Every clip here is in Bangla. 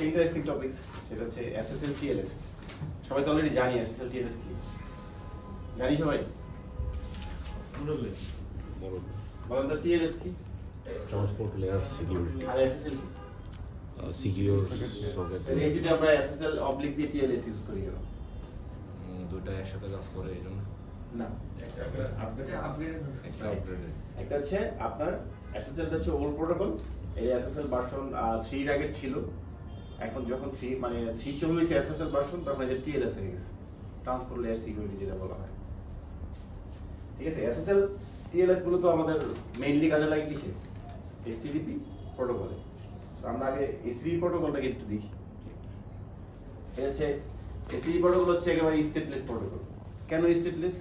ইন্টারেস্টিং টপিকস সেটা হচ্ছে এসএসএল টিএলএস। সবাই তো অলরেডি জানি এসএসএল টিএলএস কি, জানি সবাই। বলেন তো টিএলএস কি? ট্রান্সপোর্ট লেয়ার সিকিউরিটি আর এসএসএল কি? Secure socket. এই যদি আমরা এসএসএল অবলিক দিয়ে টিএলএস ইউজ করি কেন? দুটো একসাথে কাজ করে এইজন্য না, একটা আপগ্রেডেড একটা হচ্ছে আপনার এসএসএল হচ্ছে ওল্ড প্রোটোকল। এই এসএসএল ভার্সন 3 এর আগে ছিল। এখন যখন 3 মানে 3 চলে গেছে এসএসএল ভার্সন, তখন এই যে টিএলএস হয়ে গেছে, ট্রান্সপোর্ট লেয়ার সিকিউরিটি যেটা বলা হয়। ঠিক আছে, এসএসএল টিএলএস গুলো তো আমাদের মেইনলি কাজে লাগে কিসে? এইচটিটিপি প্রোটোকলে। তো আমরা আগে এইচটিটিপি প্রোটোকলটাকে একটু দেখি। এটা হচ্ছে এইচটিটিপি প্রোটোকল হচ্ছে একেবারে স্টেটলেস প্রোটোকল। কেন স্টেটলেস?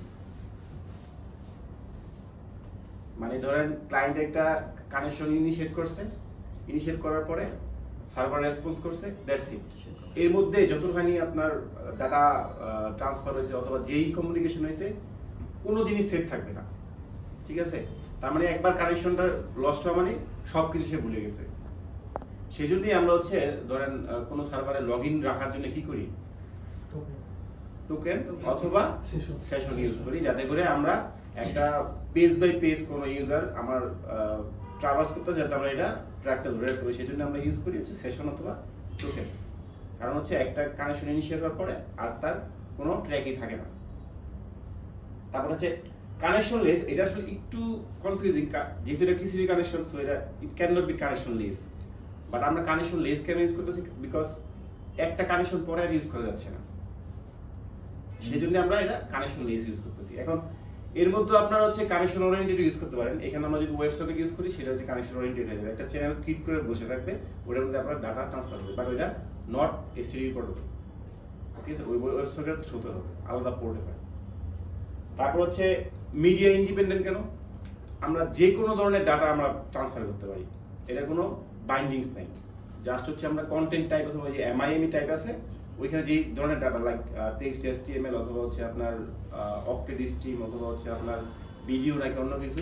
মানে ধরেন ক্লায়েন্ট একটা কানেকশন ইনিশিয়েট করছে, ইনিশিয়েট করার পরে সার্ভার রেসপন্স করছে, দ্যাটস ইট। এর মধ্যে যতখানি আপনার ডাটা ট্রান্সফার হয়েছে অথবা যেই কমিউনিকেশন হয়েছে, কোনো জিনিস সেভ থাকবে না। ঠিক আছে, তার মানে একবার কানেকশনটা লস্ট হওয়া মানে সবকিছু সে ভুলে গেছে। সেই জন্যই আমরা হচ্ছে ধরেন কোনো সার্ভারে লগ ইন রাখার জন্য কি করি? টোকেন অথবা সেশন ইউজ করি, যাতে করে আমরা একটা পেজ বাই পেজ কোন ইউজার আমার ট্রাভার্স করতে যাতে আমরা এটা ট্র্যাকটা ধরে রাখতে পারি। সেজন্য আমরা ইউজ করি হচ্ছে সেশন অথবা টোকেন। কারণ হচ্ছে একটা কানেকশন ইনিশিয়েট হওয়ার পরে আর তার কোনো ট্র্যাকই থাকে না। তারপর হচ্ছে কানেকশন লেস। এটা আসলে একটু কনফিউজিং, যেহেতু এটা টিসিপি কানেকশন, সো এটা it cannot be connectionless. But আমরা কানেকশন লেস কেন ইউজ করতেছি? বিকজ একটা কানেকশন পরে আর ইউজ করা যাচ্ছে না, সেই জন্য আমরা এটা কানেকশন লেস ইউজ করতেছি। এখন এর মধ্যে আপনারা হচ্ছে কানেকশন ওরিয়েন্টেড ইউজ করতে পারেন। এখানে আমরা যদি ওয়েব সকেট ইউজ করি, সেটা হচ্ছে কানেকশন ওরিয়েন্টেড হয়ে যাবে। একটা চ্যানেল ক্লিক করে বসে থাকবে, ওটার মধ্যে আপনারা ডাটা ট্রান্সফার করবে, বাট ওইটা নট এইচটিটিপি প্রোটোকল। ঠিক আছে, ওই ওয়েব সকেট হতে হবে, আলাদা পোর্টে হয়। তারপর হচ্ছে মিডিয়া ইন্ডিপেন্ডেন্ট। কেন? আমরা যে কোনো ধরনের ডাটা আমরা ট্রান্সফার করতে পারি, এটা কোনো বাইন্ডিংস নাই। জাস্ট হচ্ছে আমরা কন্টেন্ট টাইপ অথবা যে এমআইএমই টাইপ আছে, ওইখানে যে ধরনের ডাটা লাইক টেক্সট, এচটিএমএল অথবা হচ্ছে আপনার অক্টেট স্ট্রিম অথবা হচ্ছে আপনার ভিডিও নাকি অন্য কিছু,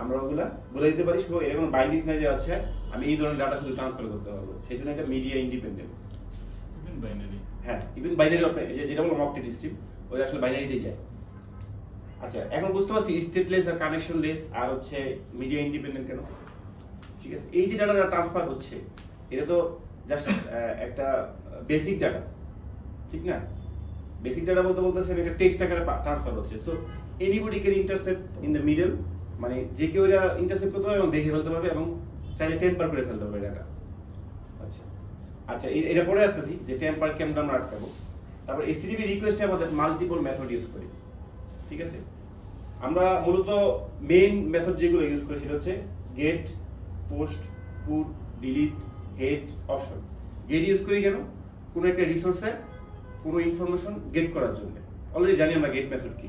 আমরা ওগুলা বলে দিতে পারি। সো এর কোনো বাইন্ডিংস নাই যে হচ্ছে আমি এই ধরনের ডাটা শুধু ট্রান্সফার করতে পারবো। সেই জন্য এটা মিডিয়া ইন্ডিপেন্ডেন্ট। ইভেন বাইনারি, হ্যাঁ, ইভেন বাইনারি যেটা বললাম অক্টেট স্ট্রিম, ওটা আসলে বাইনারিতেই যায়। আচ্ছা, এখন বুঝতে পারছি স্টেটলেস আর কানেকশন লেস আর হচ্ছে মিডিয়া ইন্ডিপেন্ডেন্ট কেন। ঠিক আছে, এই যে ডাটাটা ট্রান্সফার হচ্ছে, এটা তো জাস্ট একটা বেসিক ডাটা, ঠিক না? বেসিক ডাটা বলতে বলতেছে এটা টেক্সট আকারে ট্রান্সফার হচ্ছে। So anybody can intercept in the middle, মানে যে কেউ এটা ইন্টারসেপ্ট করতে পারবে এবং দেখে ফেলতে পারবে এবং চাইলে টেম্পার করে ফেলতে পারবে ডাটা। আচ্ছা আচ্ছা, এটা পরে আসতেছি যে টেম্পার কেমন আমরা আটকাবো। তারপর এইচটিটিপি রিকোয়েস্টে আমাদের মাল্টিপল মেথড ইউজ করি। ঠিক আছে, আমরা মূলত মেইন মেথড যেগুলো ইউজ করি সেটা হচ্ছে get, post, put, delete, head, option. Get use করি কেন? কোনো একটা রিসোর্সের কোনো ইনফরমেশন গেট করার জন্য, অলরেডি জানি আমরা গেট মেথড কি।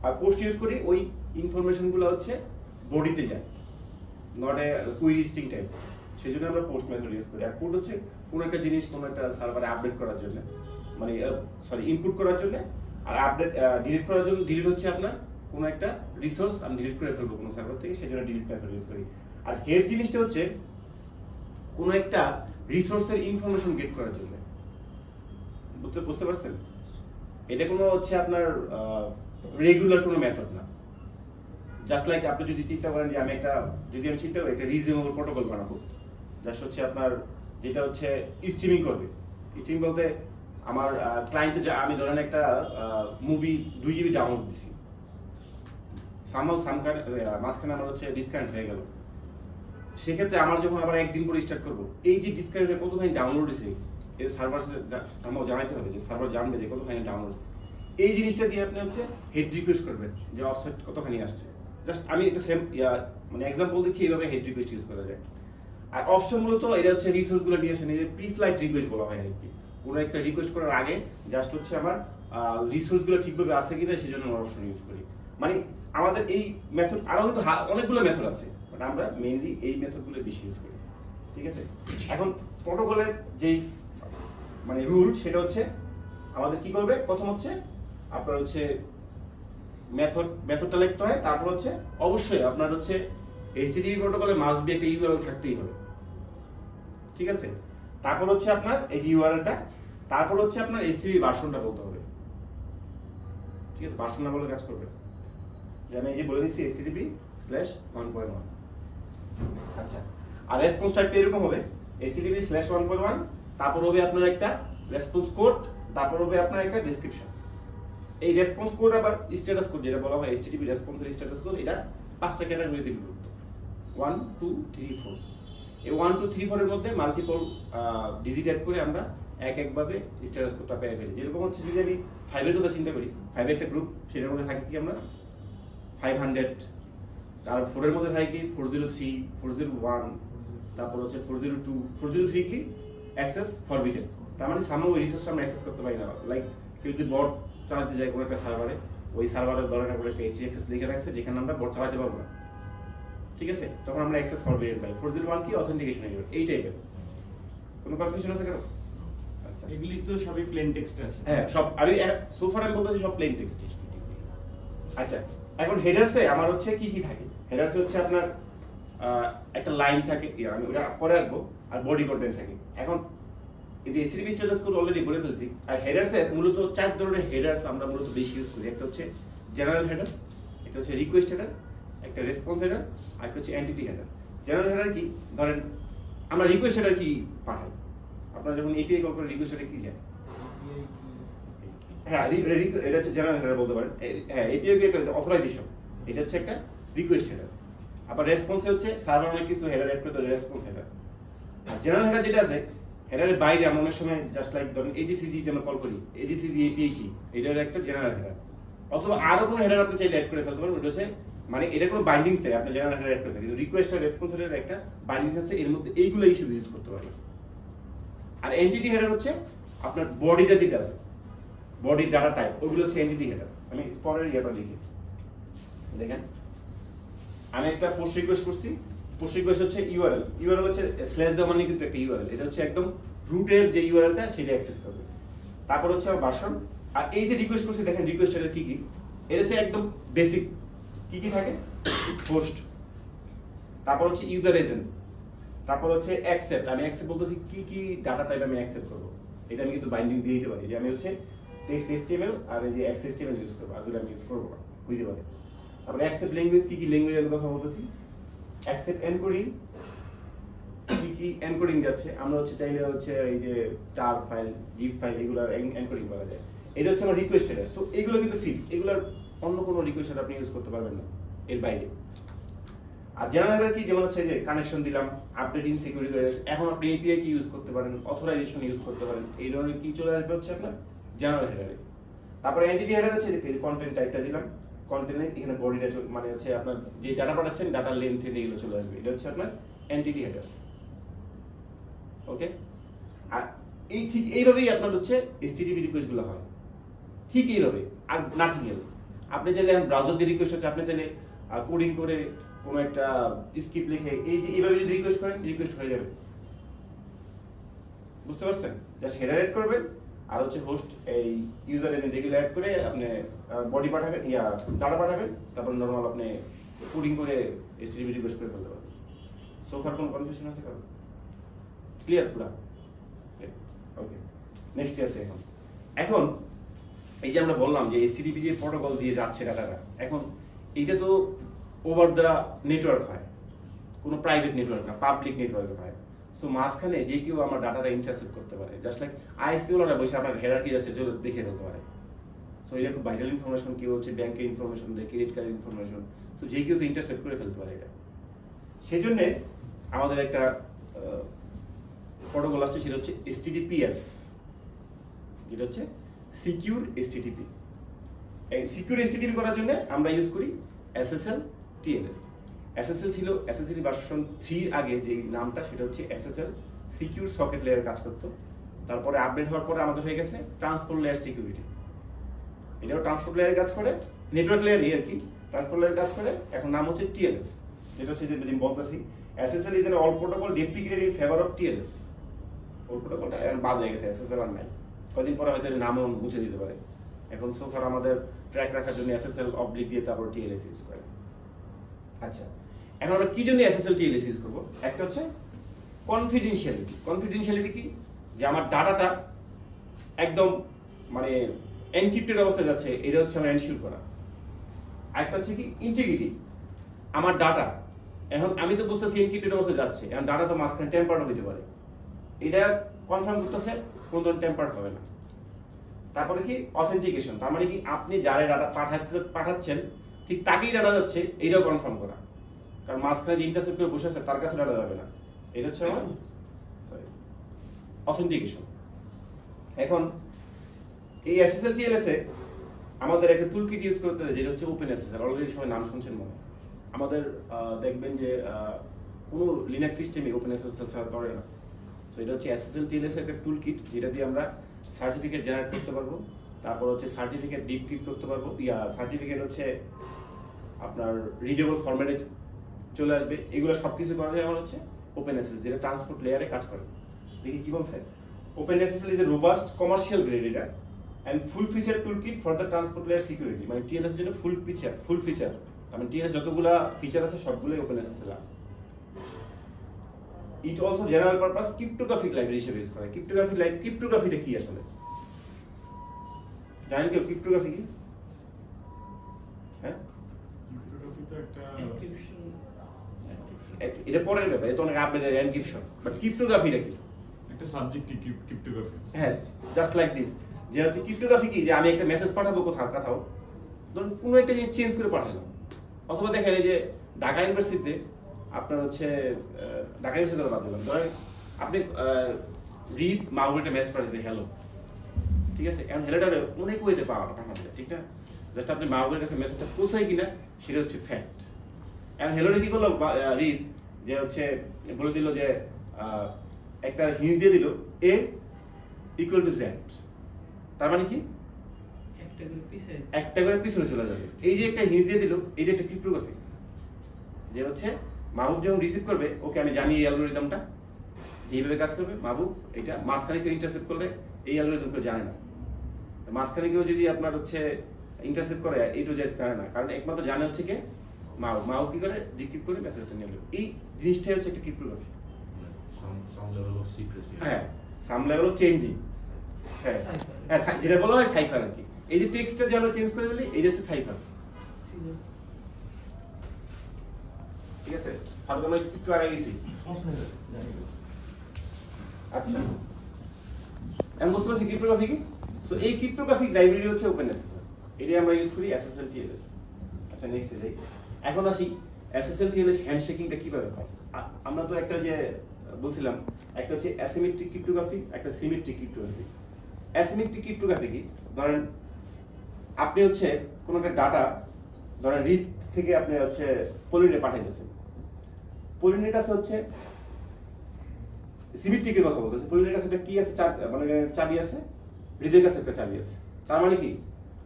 আর পোস্ট ইউজ করি ওই ইনফরমেশনগুলো হচ্ছে বডিতে যায়, not a query string type, সেই জন্য আমরা পোস্ট মেথড ইউজ করি। আর পুট হচ্ছে কোনো একটা জিনিস কোনো একটা সার্ভারে আপডেট করার জন্য, মানে সরি ইনপুট করার জন্য। আর আপডেট ডিলিট করার জন্য, ডিলিট হচ্ছে আপনার কোনো একটা রিসোর্স আমি ডিলিট করে ফেলবো কোনো সার্ভার থেকে, সেই জন্য ডিলিট মেথড ইউজ করি। আর হেড জিনিসটা হচ্ছে কোনো একটা রিসোর্সের ইনফরমেশন গেট করার জন্য। বুঝতে পারছেন? এটা কোনো হচ্ছে আপনার রেগুলার কোনো মেথড না। জাস্ট লাইক আপনি যদি চিন্তা করেন যে আমি চিন্তা করি একটা রিজিউমেবল প্রোটোকল বানাবো, জাস্ট হচ্ছে আপনার যেটা হচ্ছে স্ট্রিমিং করবে। স্ট্রিম বলতে আমার ক্লায়েন্টে আমি ধরেন একটা মুভি 2 GB ডাউনলোড দিছি, মাঝখানে আমার হচ্ছে ডিসকানেক্ট হয়ে গেল। সেক্ষেত্রে আমার যখন আবার একদিন পরে স্টার্ট করবো, এই যে ডিসকানেক্টে কতখানি ডাউনলোড হয়েছে এই সার্ভার আমার জানাইতে হবে, যে সার্ভার জানবে যে কতখানি ডাউনলোড হয়েছে। এই জিনিসটা দিয়ে আপনি হচ্ছে হেড রিকোয়েস্ট করবেন যে অফসেট কতখানি আসছে। জাস্ট আমি একটা সেম মানে এক্সাম্পল দিচ্ছি, এইভাবে হেড রিকোয়েস্ট ইউজ করা যায়। আর অপশন মূলত এটা হচ্ছে রিসোর্সগুলো নিয়ে আসেন, এই যে প্রি ফ্লাইট রিকোয়েস্ট বলা হয় আর কি। কোনো একটা রিকোয়েস্ট করার আগে জাস্ট হচ্ছে আমার রিসোর্সগুলো ঠিকভাবে আছে কিনা সেই জন্য আমরা অপশন ইউজ করি। মানে আমাদের এই মেথড আরো কিন্তু অনেকগুলো মেথড আছে, বাট আমরা মেইনলি এই মেথডগুলো বেশি ইউজ করি। ঠিক আছে, এখন প্রোটোকলের যেই মানে রুল সেটা হচ্ছে আমাদের কি করবে, প্রথম হচ্ছে আপনার হচ্ছে মেথডটা লিখতে হয়। তারপর হচ্ছে অবশ্যই আপনার হচ্ছে এইচটিটিপি প্রোটোকলে মাস্ট বি একটা ইউআরএল থাকতেই হবে। ঠিক আছে, তারপর হচ্ছে আপনার এই যে ইউআরএলটা, তারপর হচ্ছে আপনার HTTP ভার্সনটা বলতে হবে, ঠিক আছে? ভার্সন না বলে কাজ করবে, যে আমি এই যে বলে দিচ্ছি HTTP/1.1। আচ্ছা, আর রেসপন্স টাইপটা এরকম হবে HTTP/1.1, তারপর হবে আপনার একটা রেসপন্স কোড, তারপর হবে আপনার একটা ডেসক্রিপশন। এই রেসপন্স কোড আবার স্ট্যাটাস কোড যেটা বলা হয় HTTP রেসপন্সের স্ট্যাটাস কোড, এটা 5টা ক্যাটাগরিতে বিভক্ত, 1 2 3 4। এই 1 2 3 4 এর মধ্যে মাল্টিপল ডিজিট অ্যাড করে আমরা এক ভাবে স্ট্যাটাস কোডটা পেয়ে ফেলি। যেরকম হচ্ছে যদি আমি 5 এর কথা চিন্তা করি, 5 একটা গ্রুপ, সেটার মধ্যে থাকে কি আমরা 500, আর 4 এর মধ্যে থাকে কি 403 401, তারপর হচ্ছে 402 403 কি অ্যাক্সেস ফরবিডেন। তার মানে সামহাউ ওই রিসোর্সটা আমরা অ্যাক্সেস করতে পারি না। লাইক কেউ যদি বট চালাতে যায় কোনো একটা সার্ভারে, ওই সার্ভারের ধরেন একটা htaccess লিখে রাখছে যেখানে আমরা বট চালাতে পারবো না, ঠিক আছে? তখন আমরা অ্যাক্সেস ফরবিডেন পাই। 401 কি অথেন্টিকেশন এরর, এই টাইপের। কোনো কনফিউশন আছে কেন? আচ্ছা, এগুলি তো সবই প্লেন টেক্সট আছে। হ্যাঁ, সব আমি সো ফার আমি বলতেছি সব প্লেন টেক্সট। আচ্ছা, এখন হেডারসে আমার হচ্ছে কি কি থাকে? হেডারসে হচ্ছে আপনার একটা লাইন থাকে, আমি ওটা পরে আসবো, আর বডি কন্টেন্ট থাকে। এখন এই যে HTTP স্ট্যাটাস কোড অলরেডি বলে ফেলছি। আর হেডারসে মূলত 4 ধরনের হেডারস আমরা মূলত বেশি ইউজ করি। একটা হচ্ছে জেনারেল হেডার, একটা হচ্ছে রিকোয়েস্ট হেডার, একটা রেসপন্স হেডার, আর একটা হচ্ছে এন্টিটি হেডার। জেনারেল হেডার কি? ধরেন আমরা রিকোয়েস্ট হেডার কি পাঠাই, আপনারা যখন API কল করে রিকোয়েস্ট হেডার কি যায়? হ্যাঁ, এটা হচ্ছে জেনারেল হেডার বলতে পারেন। হ্যাঁ, API কে একটা অথরাইজেশন, এটা হচ্ছে একটা রিকোয়েস্ট হেডার। আবার রেসপন্সে হচ্ছে সার্ভার অনেক কিছু হেডার অ্যাড করে, রেসপন্স হেডার। আর জেনারেল হেডার যেটা আছে, হেডারের বাইরে আমরা অনেক সময় জাস্ট লাইক ধরুন AGCG যে আমরা কল করি, AGCG API কি, এটার একটা জেনারেল হেডার। অথবা আরো কোনো হেডার আপনি চাইলে অ্যাড করে ফেলতে পারেন, ওটা হচ্ছে মানে এটা কোনো বাইন্ডিংস নেই, আপনি জেনারেল হেডার অ্যাড করে থাকেন। কিন্তু রিকোয়েস্ট আর রেসপন্স হেডারের একটা বাইন্ডিংস আছে, এর মধ্যে এইগুলো ইস্যু ইউজ করতে পারবেন। আর এন্টিটি হেডার হচ্ছে আপনার বডিটা যেটা আছে, বডি ডাটা টাইপ, ওইগুলো হচ্ছে এন্টিটি হেডার। আমি পরের ইয়েটা লিখি, দেখেন আমি একটা পোস্ট রিকোয়েস্ট করছি, পোস্ট রিকোয়েস্ট হচ্ছে ইউআরএল, ইউআরএল হচ্ছে স্ল্যাশ দেওয়া মানে কিন্তু একটা ইউআরএল, এটা হচ্ছে একদম রুটের যে ইউআরএলটা সেটা অ্যাক্সেস করবে। তারপর হচ্ছে ভার্সন। আর এই যে রিকোয়েস্ট করছি দেখেন রিকোয়েস্ট হেডার কি কি, এটা হচ্ছে একদম বেসিক কি কি থাকে, পোস্ট, তারপর হচ্ছে ইউজার এজেন্ট, তারপর হচ্ছে অ্যাকসেপ্ট। আমি অ্যাকসেপ্ট বলতেছি কি কি ডাটা টাইপ আমি অ্যাকসেপ্ট করব, এটা আমি কিন্তু বাইন্ডিং দিয়ে দিতে পারি যে আমি হচ্ছে টেক্সট HTML আর এই যে XHTML ইউজ করব, আর আমি ইউজ করব না, বুঝতে পারি। তারপর অ্যাকসেপ্ট ল্যাঙ্গুয়েজ, কি কি ল্যাঙ্গুয়েজের কথা বলতেছি, অ্যাকসেপ্ট এনকোডিং, কি কি এনকোডিং যাচ্ছে, আমরা হচ্ছে চাইলে হচ্ছে এই যে টার ফাইল, জিপ ফাইল, এগুলোর এনকোডিং করা যায়। এটা হচ্ছে আমার রিকোয়েস্ট হেডার। সো এগুলো কিন্তু ফিক্সড, এগুলোর অন্য কোনো রিকোয়েস্ট হেডার আপনি ইউজ করতে পারবেন না এর বাইরে। আর জেনারেল হেডার কি, যেমন হচ্ছে যে কানেকশন দিলাম, আপডেটিং সিকিউরিটি, এখন আপনি API কি ইউজ করতে পারেন, অথরাইজেশন ইউজ করতে পারেন, এই ধরনের কি চলে আসবে হচ্ছে আপনার জেনারেল হেডারে। তারপরে এন্টিটি হেডার হচ্ছে যে কন্টেন্ট টাইপটা দিলাম, কন্টেন্টে এখানে বডিটা মানে হচ্ছে আপনার যে ডাটা পাঠাচ্ছেন ডাটার লেন্থ এগুলো চলে আসবে, এটা হচ্ছে আপনার এন্টিটি হেডার। ওকে, আর এই ঠিক এইভাবেই আপনার হচ্ছে HTTP রিকোয়েস্ট গুলো হয়, ঠিক এইভাবে, আর নাথিং এলস। আপনি চাইলে ব্রাউজার দিয়ে রিকোয়েস্ট হচ্ছে, আপনি চাইলে কোডিং করে কোনো একটা স্ক্রিপ্ট লিখে এই যে এইভাবে যদি রিকোয়েস্ট করেন, রিকোয়েস্ট হয়ে যাবে। বুঝতে পারছেন? জাস্ট হেডার অ্যাড করবেন, আর হচ্ছে হোস্ট এই ইউজার এজেন্ট এগুলো অ্যাড করে আপনি বডি পাঠাবেন, ডাটা পাঠাবেন, তারপর নরমাল আপনি কোডিং করে HTTP রিকোয়েস্ট করে ফেলতে পারবেন। সো ফার কোনো কনফিউশন আছে কারণ? ক্লিয়ার পুরো? ওকে, নেক্সট আছে। এখন এই যে আমরা বললাম যে HTTP যে প্রোটোকল দিয়ে যাচ্ছে ডাটাটা, এখন এইটা তো ওভার দ্য নেটওয়ার্ক হয়, কোনো প্রাইভেট নেটওয়ার্ক না, পাবলিক নেটওয়ার্কে হয়। সো মাঝখানে যে কেউ আমার ডাটাটা ইন্টারসেপ্ট করতে পারে, জাস্ট লাইক ISP ওরা বসে আপনার হেডার কি আছে দেখে ফেলতে পারে। সো এটা খুব ভাইটাল ইনফরমেশন, কেউ হচ্ছে ব্যাংকের ইনফরমেশন দেয়, ক্রেডিট কার্ডের ইনফরমেশন, সো যে কেউ তো ইন্টারসেপ্ট করে ফেলতে পারে এটা। সেজন্য আমাদের একটা প্রোটোকল আসছে, সেটা হচ্ছে HTTPS, যেটা হচ্ছে সিকিউর HTTP। এই সিকিউর HTTP করার জন্য আমরা ইউজ করি SSL TLS। SSL ছিল SSL ভার্সন 3 আগে যে নামটা, সেটা হচ্ছে SSL সিকিউর সকেট লেয়ার কাজ করতো। তারপরে আপডেট হওয়ার পরে আমাদের হয়ে গেছে ট্রান্সপোর্ট লেয়ার সিকিউরিটি। এটাও ট্রান্সপোর্ট লেয়ারে কাজ করে, নেটওয়ার্ক লেয়ারই আর কি, ট্রান্সপোর্ট লেয়ারে কাজ করে। এখন নাম হচ্ছে TLS, যেটা হচ্ছে যে বলতেছি SSL is an old protocol deprecated in favour of TLS। ওই প্রোটোকলটা এখন বাদ হয়ে গেছে, SSL আর নাই। কয়েকদিন পরে হয়তো নামও মুছে দিতে পারে। এখন সোফার আমাদের ট্র্যাক রাখার জন্য SSL অবলিক দিয়ে তারপর TLS ইউজ করে। আচ্ছা, এখন আমরা কি জন্য SSL TLS ইউজ করব? একটা হচ্ছে কনফিডেন্সিয়ালিটি কি, যে আমার ডাটাটা একদম মানে এনক্রিপ্টেড অবস্থায় যাচ্ছে, এটা হচ্ছে আমার এনশিওর করা। আরেকটা হচ্ছে কি ইন্টিগ্রিটি, আমার ডাটা এখন আমি তো বুঝতেছি এনক্রিপ্টেড অবস্থায় যাচ্ছে, এখন ডাটা তো মাঝখানে টেম্পার্ড হতে পারে, এটা কনফার্ম করতেছে কোন ধরনের টেম্পার্ড হবে না। তারপরে কি অথেন্টিকেশন, তার মানে কি আপনি যারে ডাটা পাঠাচ্ছেন ঠিক তাকেই ডাটা যাচ্ছে, এইটাও কনফার্ম করা, কারণ মাঝখানে যে ইন্টারসেপ্ট করে বসে আছে তার কাছে ডাটা যাবে না, এটা হচ্ছে আমার অথেন্টিকেশন। এখন এই এসএসএল টিএলএস এ আমাদের একটা টুলকিট ইউজ করতে হয়, যেটা হচ্ছে ওপেন এসএসএল। অলরেডি সবাই নাম শুনছেন মনে হয়। আমাদের দেখবেন যে কোনো লিনাক্স সিস্টেমে ওপেন এসএসএল ছাড়া চলে না। সো এটা হচ্ছে এসএসএল টিএলএস এর একটা টুলকিট, যেটা দিয়ে আমরা সার্টিফিকেট জেনারেট করতে পারবো, তারপর হচ্ছে সার্টিফিকেট ডিক্রিপ্ট করতে পারবো, সার্টিফিকেট হচ্ছে আপনার রিডেবল ফরম্যাটে চলে আসবে। এগুলো সবকিছু করা যায় আমার হচ্ছে ওপেন এসএসএল, যেটা ট্রান্সপোর্ট লেয়ারে কাজ করে। দেখি কি বলছে, open SSL is a robust commercial grade এটা and full feature toolkit for the transport layer security, মানে টিএলএস এর জন্য ফুল ফিচার, মানে টিএলএস যতগুলা ফিচার আছে সবগুলোই ওপেন এসএসএল আছে। It also general purpose cryptographic library হিসেবে ইউজ করে। ক্রিপ্টোগ্রাফিটা কি আসলে জানেন কেউ? ক্রিপ্টোগ্রাফি কি? হ্যাঁ, ক্রিপ্টোগ্রাফি তো একটা এটা পরের ব্যাপার, এটা অনেক আপডেটেড এনক্রিপশন, বাট ক্রিপ্টোগ্রাফিটা কি? একটা সাবজেক্টিভ ক্রিপ্টোগ্রাফি। হ্যাঁ, জাস্ট লাইক দিস, যে হচ্ছে ক্রিপ্টোগ্রাফি কি, যে আমি একটা মেসেজ পাঠাবো কোথাও, ধরুন কোনো একটা জিনিস চেঞ্জ করে পাঠালাম, অথবা দেখেন এই যে ঢাকা ইউনিভার্সিটিতে আপনার হচ্ছে ঢাকা ইউনিভার্সিটিতে বাদ দিলাম, ধরেন আপনি রিড মাউরিটা মেসেজ পাঠিয়েছে হ্যালো, ঠিক আছে, এখন হ্যালোটা অনেক ওয়েতে পাওয়া যায়, ঠিক না? জাস্ট আপনি মাউরির কাছে মেসেজটা পৌঁছায় কিনা সেটা হচ্ছে ফ্যাক্ট। এখন হ্যালোটা কি করলো রিড, যে হচ্ছে বলে দিল যে একটা হিন্ট দিয়ে দিল এ ইকুয়াল টু জেড, তার মানে কি একটা করে পিছনে চলে যাবে। এই যে একটা হিন্ট দিয়ে দিল, এটা একটা ক্রিপ্টোগ্রাফি, যে হচ্ছে মাহবুব যখন রিসিভ করবে, ওকে আমি জানি এই অ্যালগরিদমটা যেভাবে কাজ করবে, মাহবুব এটা মাঝখানে কেউ ইন্টারসেপ্ট করলে এই অ্যালগরিদম কেউ জানে না, মাঝখানে কেউ যদি আপনার হচ্ছে ইন্টারসেপ্ট করে এই টু জেড জানে না, কারণ একমাত্র জানে হচ্ছে কে মাহবুব কি করে ডিক্রিপ্ট করে মেসেজটা নিয়ে নেবে। এই জিনিসটাই হচ্ছে একটা cryptography. some level of secrecy. হ্যাঁ, সাম লেভেল অফ চেঞ্জিং। হ্যাঁ হ্যাঁ, যেটা বলা হয় সাইফার আর কি। এই যে টেক্সটটা যে আমরা চেঞ্জ করে দিলে, এটা হচ্ছে সাইফার, ঠিক আছে? হয়তো আমরা একটু আগে গেছি। আচ্ছা, এখন বুঝতে পারছি ক্রিপ্টোগ্রাফি কি। সো এই ক্রিপ্টোগ্রাফিক লাইব্রেরি হচ্ছে ওপেন এসএসএল, এটাই আমরা ইউজ করি এসএসএল টিএলএস। আচ্ছা, নেক্সট যাই। এখন আসি এসএসএল টিএলএস হ্যান্ডশেকিংটা কিভাবে হয়। আমরা তো একটা যে বলছিলাম, একটা হচ্ছে অ্যাসিমেট্রিক ক্রিপ্টোগ্রাফি, একটা সিমেট্রিক ক্রিপ্টোগ্রাফি। অ্যাসিমেট্রিক ক্রিপ্টোগ্রাফি কি, ধরেন আপনি হচ্ছে কোনো একটা ডাটা ধরেন রিড থেকে আপনি হচ্ছে পলিনে পাঠাইতেছেন, পলিনের কাছে হচ্ছে সিমেট্রিকের কথা বলতেছে, পলিনের কাছে একটা কি আছে, মানে চাবি আছে, রিডের কাছে একটা চাবি আছে। তার মানে কি,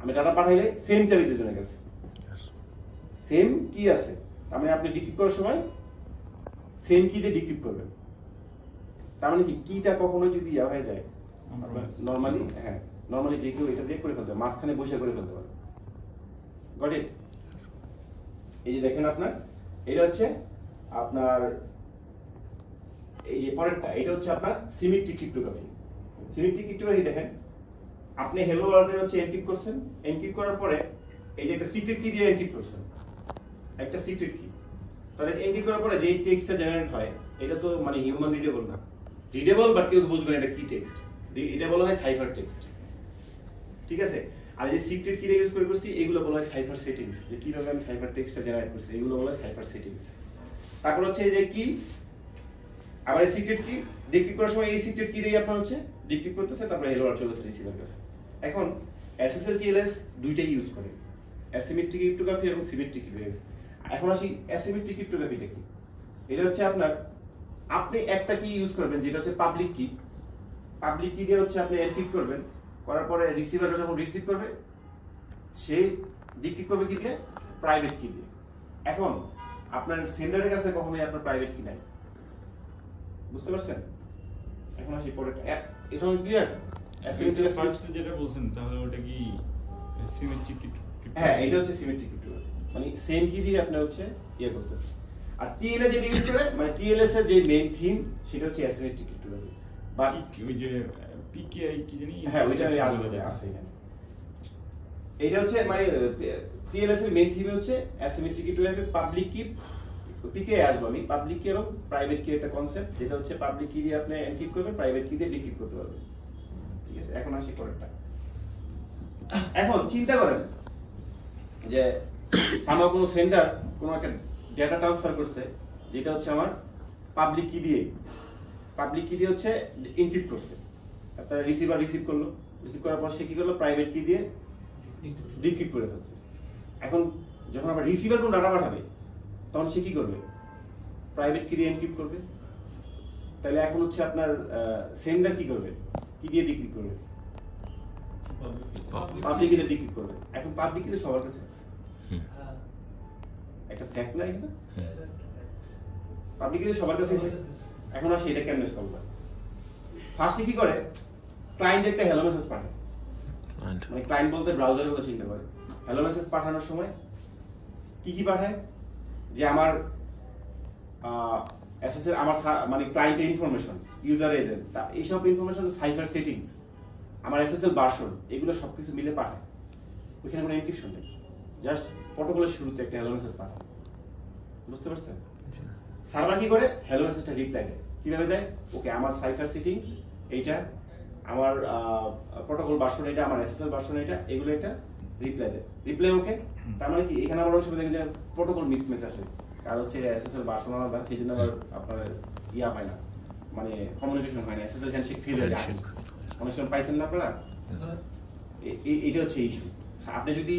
আমি ডাটা পাঠাইলে সেম চাবি দুজনের কাছে, সেম কি আছে, তার মানে আপনি ডিক্রিপ্ট করার সময় সেম কি দিয়ে ডিক্রিপ্ট করবেন। তার মানে কি, কিটা কখনো যদি ইয়া হয়ে যায়, নরমালি হ্যাঁ নরমালি যে কেউ এটা দিয়ে করে ফেলতে পারে, মাঝখানে বসে করে ফেলতে পারে। Got it? এই যে দেখেন আপনার, এটা হচ্ছে আপনার এই যে পরেরটা, এটা হচ্ছে আপনার সিমেট্রিক ক্রিপ্টোগ্রাফি। সিমেট্রিক ক্রিপ্টোগ্রাফি দেখেন, আপনি হ্যালো ওয়ার্ল্ডের হচ্ছে এনক্রিপ্ট করছেন, এনক্রিপ্ট করার পরে এই যে একটা সিক্রেট কি দিয়ে এনক্রিপ্ট করছেন, একটা সিক্রেট কি, তাহলে এনক্রিপ্ট করার পরে যেই টেক্সটটা জেনারেট হয়, এটা তো মানে হিউম্যান রিডেবল না, রিডেবল বাট কেউ বুঝবে না এটা কি টেক্সট, এটা বলা হয় সাইফার টেক্সট, ঠিক আছে? আর এই সিক্রেট কি ইউজ করে করছি, এগুলো বলা হয় সাইফার সেটিংস, যে কিভাবে আমি সাইফার টেক্সটটা জেনারেট করছি, এগুলো বলা হয় সাইফার সেটিংস। তারপর হচ্ছে এই যে কি, আবার এই সিক্রেট কি ডিক্রিপ্ট করার সময় এই সিক্রেট কি দিয়ে আপনার হচ্ছে ডিক্রিপ্ট করতেছে, তারপরে হেলো ওয়ার্ল্ড চলে যাচ্ছে রিসিভারের কাছে। এখন এসএসএল টিএলএস দুইটাই ইউজ করে, অ্যাসিমেট্রিক ক্রিপ্টোগ্রাফি এবং সিমেট্রিক ক্রিপ্টোগ্রাফি। এখন আসি অ্যাসিমেট্রিক ক্রিপ্টোগ্রাফিটা কি। এটা হচ্ছে আপনার, আপনি একটা কি ইউজ করবেন যেটা হচ্ছে পাবলিক কি, পাবলিক কি দিয়ে হচ্ছে আপনি এনক্রিপ্ট করবেন, করার পরে রিসিভার যখন রিসিভ করবে সে ডিক্রিপ্ট করবে কি দিয়ে, প্রাইভেট কি দিয়ে। এখন আপনার সেন্ডারের কাছে কখনোই আপনার প্রাইভেট কি নাই, বুঝতে পারছেন? এখন আসি পরেরটা, এখন ক্লিয়ার? অ্যাসিমেট্রিক ফার্স্ট যেটা বলছেন, তাহলে ওটা কি সিমেট্রিক? হ্যাঁ, এটা হচ্ছে সিমেট্রিক ক্রিপ্টোগ্রাফি, মানে সেম কি দিয়ে আপনি হচ্ছে ইয়ে করতেছেন। আর টিএলএ যেটা ইউজ করে মানে টিএলএস এর যে মেইন থিম সেটা হচ্ছে অ্যাসিমেট্রিক ক্রিপ্টোগ্রাফি বা ওই যে পিকেআই কি জানি হ্যাঁ ওইটা আমি আসলে আছে এখানে এইটা হচ্ছে মানে টিএলএস এর মেইন থিম হচ্ছে অ্যাসিমেট্রিক ক্রিপ্টোগ্রাফি পাবলিক কি পিকে আসবো আমি পাবলিক কি এবং প্রাইভেট কি একটা কনসেপ্ট যেটা হচ্ছে পাবলিক কি দিয়ে আপনি এনক্রিপ্ট করবেন প্রাইভেট কি দিয়ে ডিক্রিপ্ট করতে পারবেন ঠিক আছে এখন আসি পরেরটা এখন চিন্তা করেন যে সামা কোনো সেন্ডার কোনো একটা ডেটা ট্রান্সফার করছে যেটা হচ্ছে আমার পাবলিক কি দিয়ে হচ্ছে এনক্রিপ্ট করছে তারপরে রিসিভার রিসিভ করলো রিসিভ করার পর সে কি করলো প্রাইভেট কি দিয়ে ডিক্রিপ্ট করে ফেলছে এখন যখন আবার রিসিভার কোনো ডাটা পাঠাবে তখন সে কি করবে প্রাইভেট কি দিয়ে এনক্রিপ্ট করবে তাহলে এখন হচ্ছে আপনার সেন্ডার কি করবে কি দিয়ে ডিক্রিপ্ট করবে পাবলিক কি দিয়ে ডিক্রিপ্ট করবে এখন পাবলিক কি সবার কাছে আছে একটা ফ্যাক্ট না এখানে পাবলিক কি সবার কাছে থাকে এখন আসে এটা কেমনে সলভ করে ফার্স্টে কি করে ক্লায়েন্ট একটা হ্যালো মেসেজ পাঠায় মানে ক্লায়েন্ট বলতে ব্রাউজারের কথা চিন্তা করে হ্যালো মেসেজ পাঠানোর সময় কি পাঠায় যে আমার এসএসএল আমার মানে ক্লায়েন্টের ইনফরমেশন ইউজার এজেন্ট এইসব ইনফরমেশন সাইফার সেটিংস আমার এসএসএল ভার্সন এগুলো সবকিছু মিলে পাঠায় ওইখানে কোনো এনক্রিপশন নেই জাস্ট প্রটোকলের শুরুতে একটা হ্যালো মেসেজ পাঠায় বুঝতে পারছেন সার্ভার কি করে হ্যালো মেসেজটা রিপ্লাই দেয় কিভাবে দেয় ওকে আমার সাইফার সেটিংস এইটা আমার প্রটোকল ভার্সন এটা আমার এসএসএল ভার্সন এটা এগুলো একটা রিপ্লাই দেয় রিপ্লাই ওকে তার মানে কি এখানে আমরা অনেক সময় দেখি যে প্রটোকল মিসম্যাচ আসে আর হচ্ছে এসএসএল ভার্সন আলাদা সেই জন্য আবার আপনার ইয়া হয় না মানে কমিউনিকেশন হয় না এসএসএল হ্যান্ডশেক ফেল হয়ে যায় অনেক সময় পাইছেন না আপনারা এইটা হচ্ছে ইস্যু আপনি যদি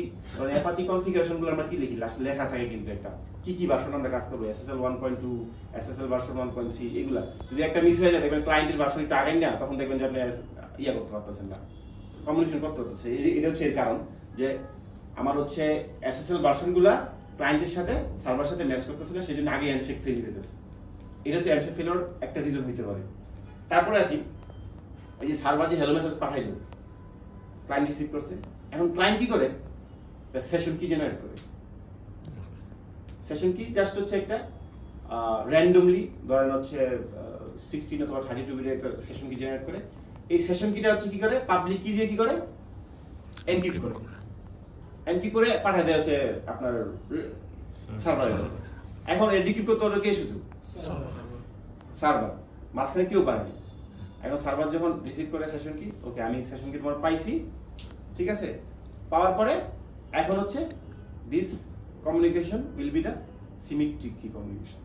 অ্যাপাচি কনফিগারেশনগুলো আমরা কি লিখি লেখা থাকে কিন্তু একটা কি ভার্সন আমরা কাজ করব এসএসএল 1.2 এসএসএল ভার্সন 1.3 এগুলা যদি একটা মিস হয়ে যায় দেখবেন ক্লায়েন্টের ভার্সন একটু আগে না তখন দেখবেন যে আপনি ইয়া করতে পারতেছেন না কমিউনিকেশন করতে পারতেছেন এটা হচ্ছে এর কারণ যে আমার হচ্ছে এসএসএল ভার্সনগুলা ক্লায়েন্টের সাথে সার্ভারের সাথে ম্যাচ করতেছে না সেজন্য আগে হ্যান্ডশেক ফেল দিতেছে এটা হচ্ছে হ্যান্ডশেক ফেলের একটা রিজন হতে পারে তারপরে আসি এই যে সার্ভার যে হ্যালো মেসেজ পাঠাইলো ক্লায়েন্ট রিসিভ করছে এখন ক্লায়েন্ট কি করে সেশন কি জেনারেট করে সেশন কি জাস্ট হচ্ছে একটা র্যান্ডমলি ধরেন হচ্ছে 16 অথবা 32 বিটের একটা সেশন কি জেনারেট করে এই সেশন কিটা হচ্ছে কি করে পাবলিক কি দিয়ে কি করে এনক্রিপ্ট করে এনক্রিপ্ট করে পাঠিয়ে দেয় হচ্ছে আপনার সার্ভারের কাছে এখন এর ডিক্রিপ্ট করতে হবে কে শুধু সার্ভার মাঝখানে কেউ পারেনি এখন সার্ভার যখন রিসিভ করে সেশন কি ওকে আমি সেশন কি তোমার পাইছি ঠিক আছে পাওয়ার পরে এখন হচ্ছে this communication will be the symmetric key communication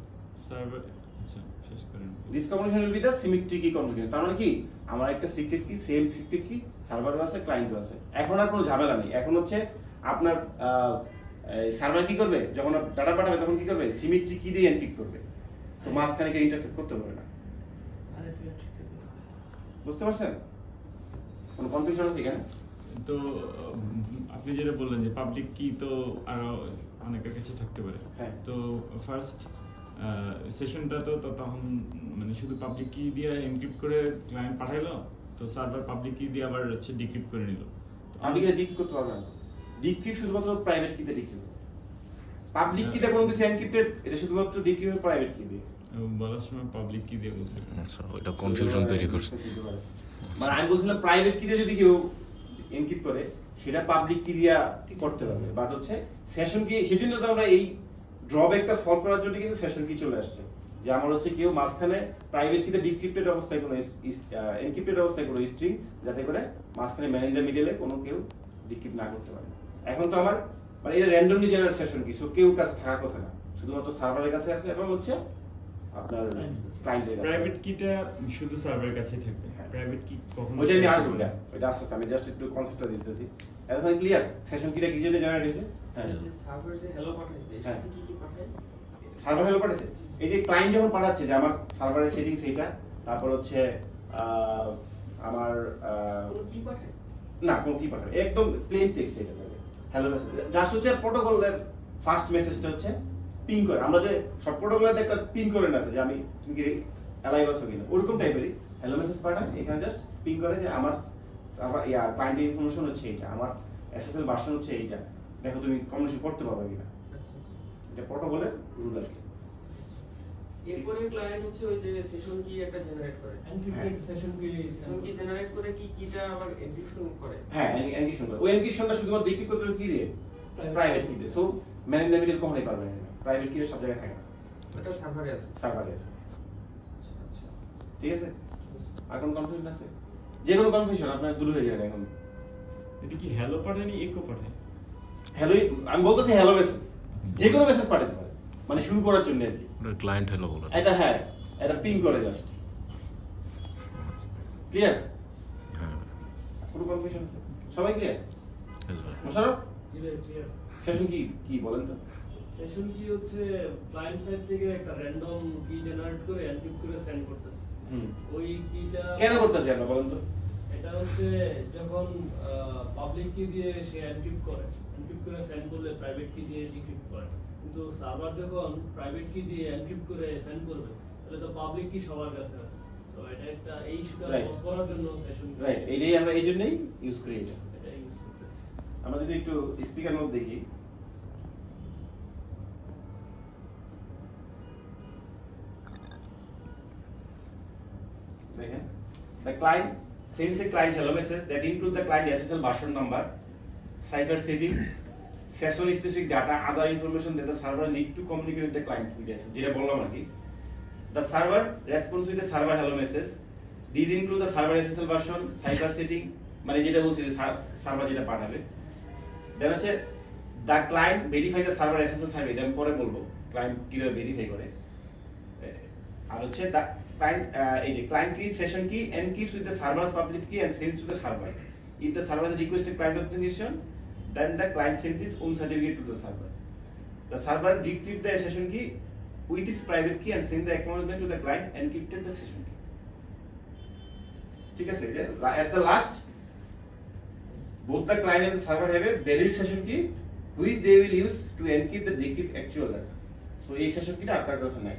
server আচ্ছা শেষ করেন this communication will be the symmetric key communication তার মানে কি আমার একটা সিক্রেট কি সেম সিক্রেট কি সার্ভারও আছে ক্লায়েন্টও আছে এখন আর কোনো ঝামেলা নেই এখন হচ্ছে আপনার সার্ভার কি করবে যখন ডাটা পাঠাবে তখন কি করবে সিমেট্রিক কি দিয়ে এনক্রিপ্ট করবে সো মাঝখানে কেউ ইন্টারসেপ্ট করতে পারবে না বুঝতে পারছেন কোন কনফিউশন আছে এখানে তো আপনি যেটা বললেন যে পাবলিক কি তো আরো অনেকের কাছে থাকতে পারে হ্যাঁ। তো ফার্স্ট সেশনটা তো তখন মানে শুধু পাবলিক কি দিয়ে এনক্রিপ্ট করে ক্লায়েন্ট পাঠাইলো তো সার্ভার পাবলিক কি দিয়ে আবার হচ্ছে ডিক্রিপ্ট করে নিল আপনি কি ডিক্রিপ্ট করতে পারবেন না ডিক্রিপ্ট শুধুমাত্র প্রাইভেট কিতে ডিক্রিপ্ট পাবলিক কিতে কোনো কিছু এনক্রিপ্টেড এটা শুধুমাত্র ডিক্রিপ্ট প্রাইভেট কি দিয়ে বলার সময় পাবলিক কি দিয়ে বলছে আচ্ছা ওটা কনফিউশন তৈরি করছে মানে আমি বলছিলাম প্রাইভেট কি দিয়ে যদি কেউ এনক্রিপ্ট করে সেটা পাবলিক কি দিয়া করতে পারবে বাট হচ্ছে সেশন কি সেজন্য তো আমরা এই ড্রব্যাকটা ফল করার জন্য কিন্তু সেশন কি চলে আসছে যে আমার হচ্ছে কেউ মাঝখানে প্রাইভেট কিতে ডিক্রিপ্টেড অবস্থায় কোনো এনক্রিপ্টেড অবস্থায় কোনো স্ট্রিং যাতে করে মাঝখানে ম্যান ইন দ্য মিডলে কোনো কেউ ডিক্রিপ্ট না করতে পারে এখন তো আমার মানে এটা র্যান্ডমলি জেনারেট সেশন কি সো কেউ কাছে থাকার কথা না শুধুমাত্র সার্ভারের কাছে আছে এবং হচ্ছে আপনার ক্লায়েন্টের কাছে প্রাইভেট কিটা শুধু সার্ভারের কাছেই থাকবে প্রাইভেট কি কখনো ওইটা আমি আসবো না ওইটা আসছে আমি জাস্ট একটু কনসেপ্টটা দিতেছি এখন ক্লিয়ার সেশন কিটা কি জেনে জেনারেট হয়েছে হ্যাঁ সার্ভার যে হ্যালো পাঠাইছে হ্যাঁ। সেটা কি পাঠায় সার্ভার হ্যালো পাঠাচ্ছে এই যে ক্লায়েন্ট যখন পাঠাচ্ছে যে আমার সার্ভারের সেটিংস এইটা তারপর হচ্ছে আমার কোনো কি পাঠায় না কোন কি পাঠাবে একদম প্লেন টেক্সট এটা থাকে হ্যালো মেসেজ জাস্ট হচ্ছে প্রোটোকলের ফার্স্ট মেসেজটা হচ্ছে পিং করে আমরা যে সব প্রোটোকলের একটা পিং করে আছে যে আমি তুমি কি অ্যালাইভ আছো কিনা ওরকম টাইপেরই হ্যালো মেসেজ পাঠায় এখানে জাস্ট পিং করে যে আমার সার্ভার ক্লায়েন্টের ইনফরমেশন হচ্ছে এইটা আমার এসএসএল ভার্সন হচ্ছে এইটা দেখো তুমি কমিউনিকেশন করতে পারবে কিনা এটা প্রোটোকলের রুল আর কি এরপরে ক্লায়েন্ট হচ্ছে ওই যে সেশন কি একটা জেনারেট করে এনক্রিপ্টেড সেশন সেশন কি জেনারেট করে কি কিটা আবার এনক্রিপশন করে হ্যাঁ এনক্রিপশন করে ওই এনক্রিপশনটা শুধুমাত্র ডিক্রিপ্ট করতে হবে কি দিয়ে প্রাইভেট কি দিয়ে so man in the middle কখনোই পারবে না প্রাইভেট কি সব জায়গায় থাকে না এটা সার্ভারে আছে সার্ভারে আছে আচ্ছা ঠিক আছে আর কোন কনফিউশন আছে যে কোনো কনফিউশন আপনার দূর হয়ে যাবে এখন এটা কি হ্যালো পাঠায় নি ইকো পাঠায়? হ্যালো আমি বলতেছি হ্যালো মেসেজ যে কোনো মেসেজ পাঠাতে পারে মানে শুরু করার জন্য আর কি ক্লায়েন্ট হ্যালো বলে এটা হ্যাঁ এটা পিং করে জাস্ট ক্লিয়ার হ্যাঁ কোনো কনফিউশন আছে সবাই ক্লিয়ার yes, ভাই। মোশাররফ জি ভাই ক্লিয়ার সেশন কি বলেন তো সেশন কি হচ্ছে ক্লায়েন্ট সাইড থেকে একটা র‍্যান্ডম কি জেনারেট করে এনক্রিপ্ট করে সেন্ড করতেছে হুম ওই কিটা কেন করতেছি আপনারা বলেন তো এটা হচ্ছে যখন পাবলিক কি দিয়ে সে এনক্রিপ্ট করে সেন্ড করলে প্রাইভেট কি দিয়ে ডিক্রিপ্ট করে কিন্তু সার্ভার যখন প্রাইভেট কি দিয়ে এনক্রিপ্ট করে সেন্ড করবে তাহলে তো পাবলিক কি সবার কাছে আছে তো এটা একটা এই ইস্যুটা Right. সলভ করার জন্য সেশন রাইট এইটাই আমরা এই জন্যই ইউজ করি এটা এটা ইউজ করতেছি আমরা যদি একটু স্পিকার নোট দেখি দেখেন the client sends a client hello message that include the client SSL version number cipher setting session specific data other information that the server need to communicate with the client যেটা বললাম আর কি the server responds with the server hello message these include the server SSL version cipher setting মানে যেটা বলছি যে সার্ভার যেটা পাঠাবে দেন হচ্ছে the client verifies the server SSL server এটা আমি পরে বলবো ক্লায়েন্ট কিভাবে ভেরিফাই করে আর হচ্ছে the client এই যে client key session key encrypts with the server's public key and sends to the server if the server has requested client authentication then the client sends its own certificate to the server the server decrypts the session key with its private key and sends the acknowledgement to the client encrypted the session key ঠিক আছে যে at the last both the client and the server have a valid session key which they will use to encrypt the decrypt actual data so এই session key টা আপনার কাছে নাই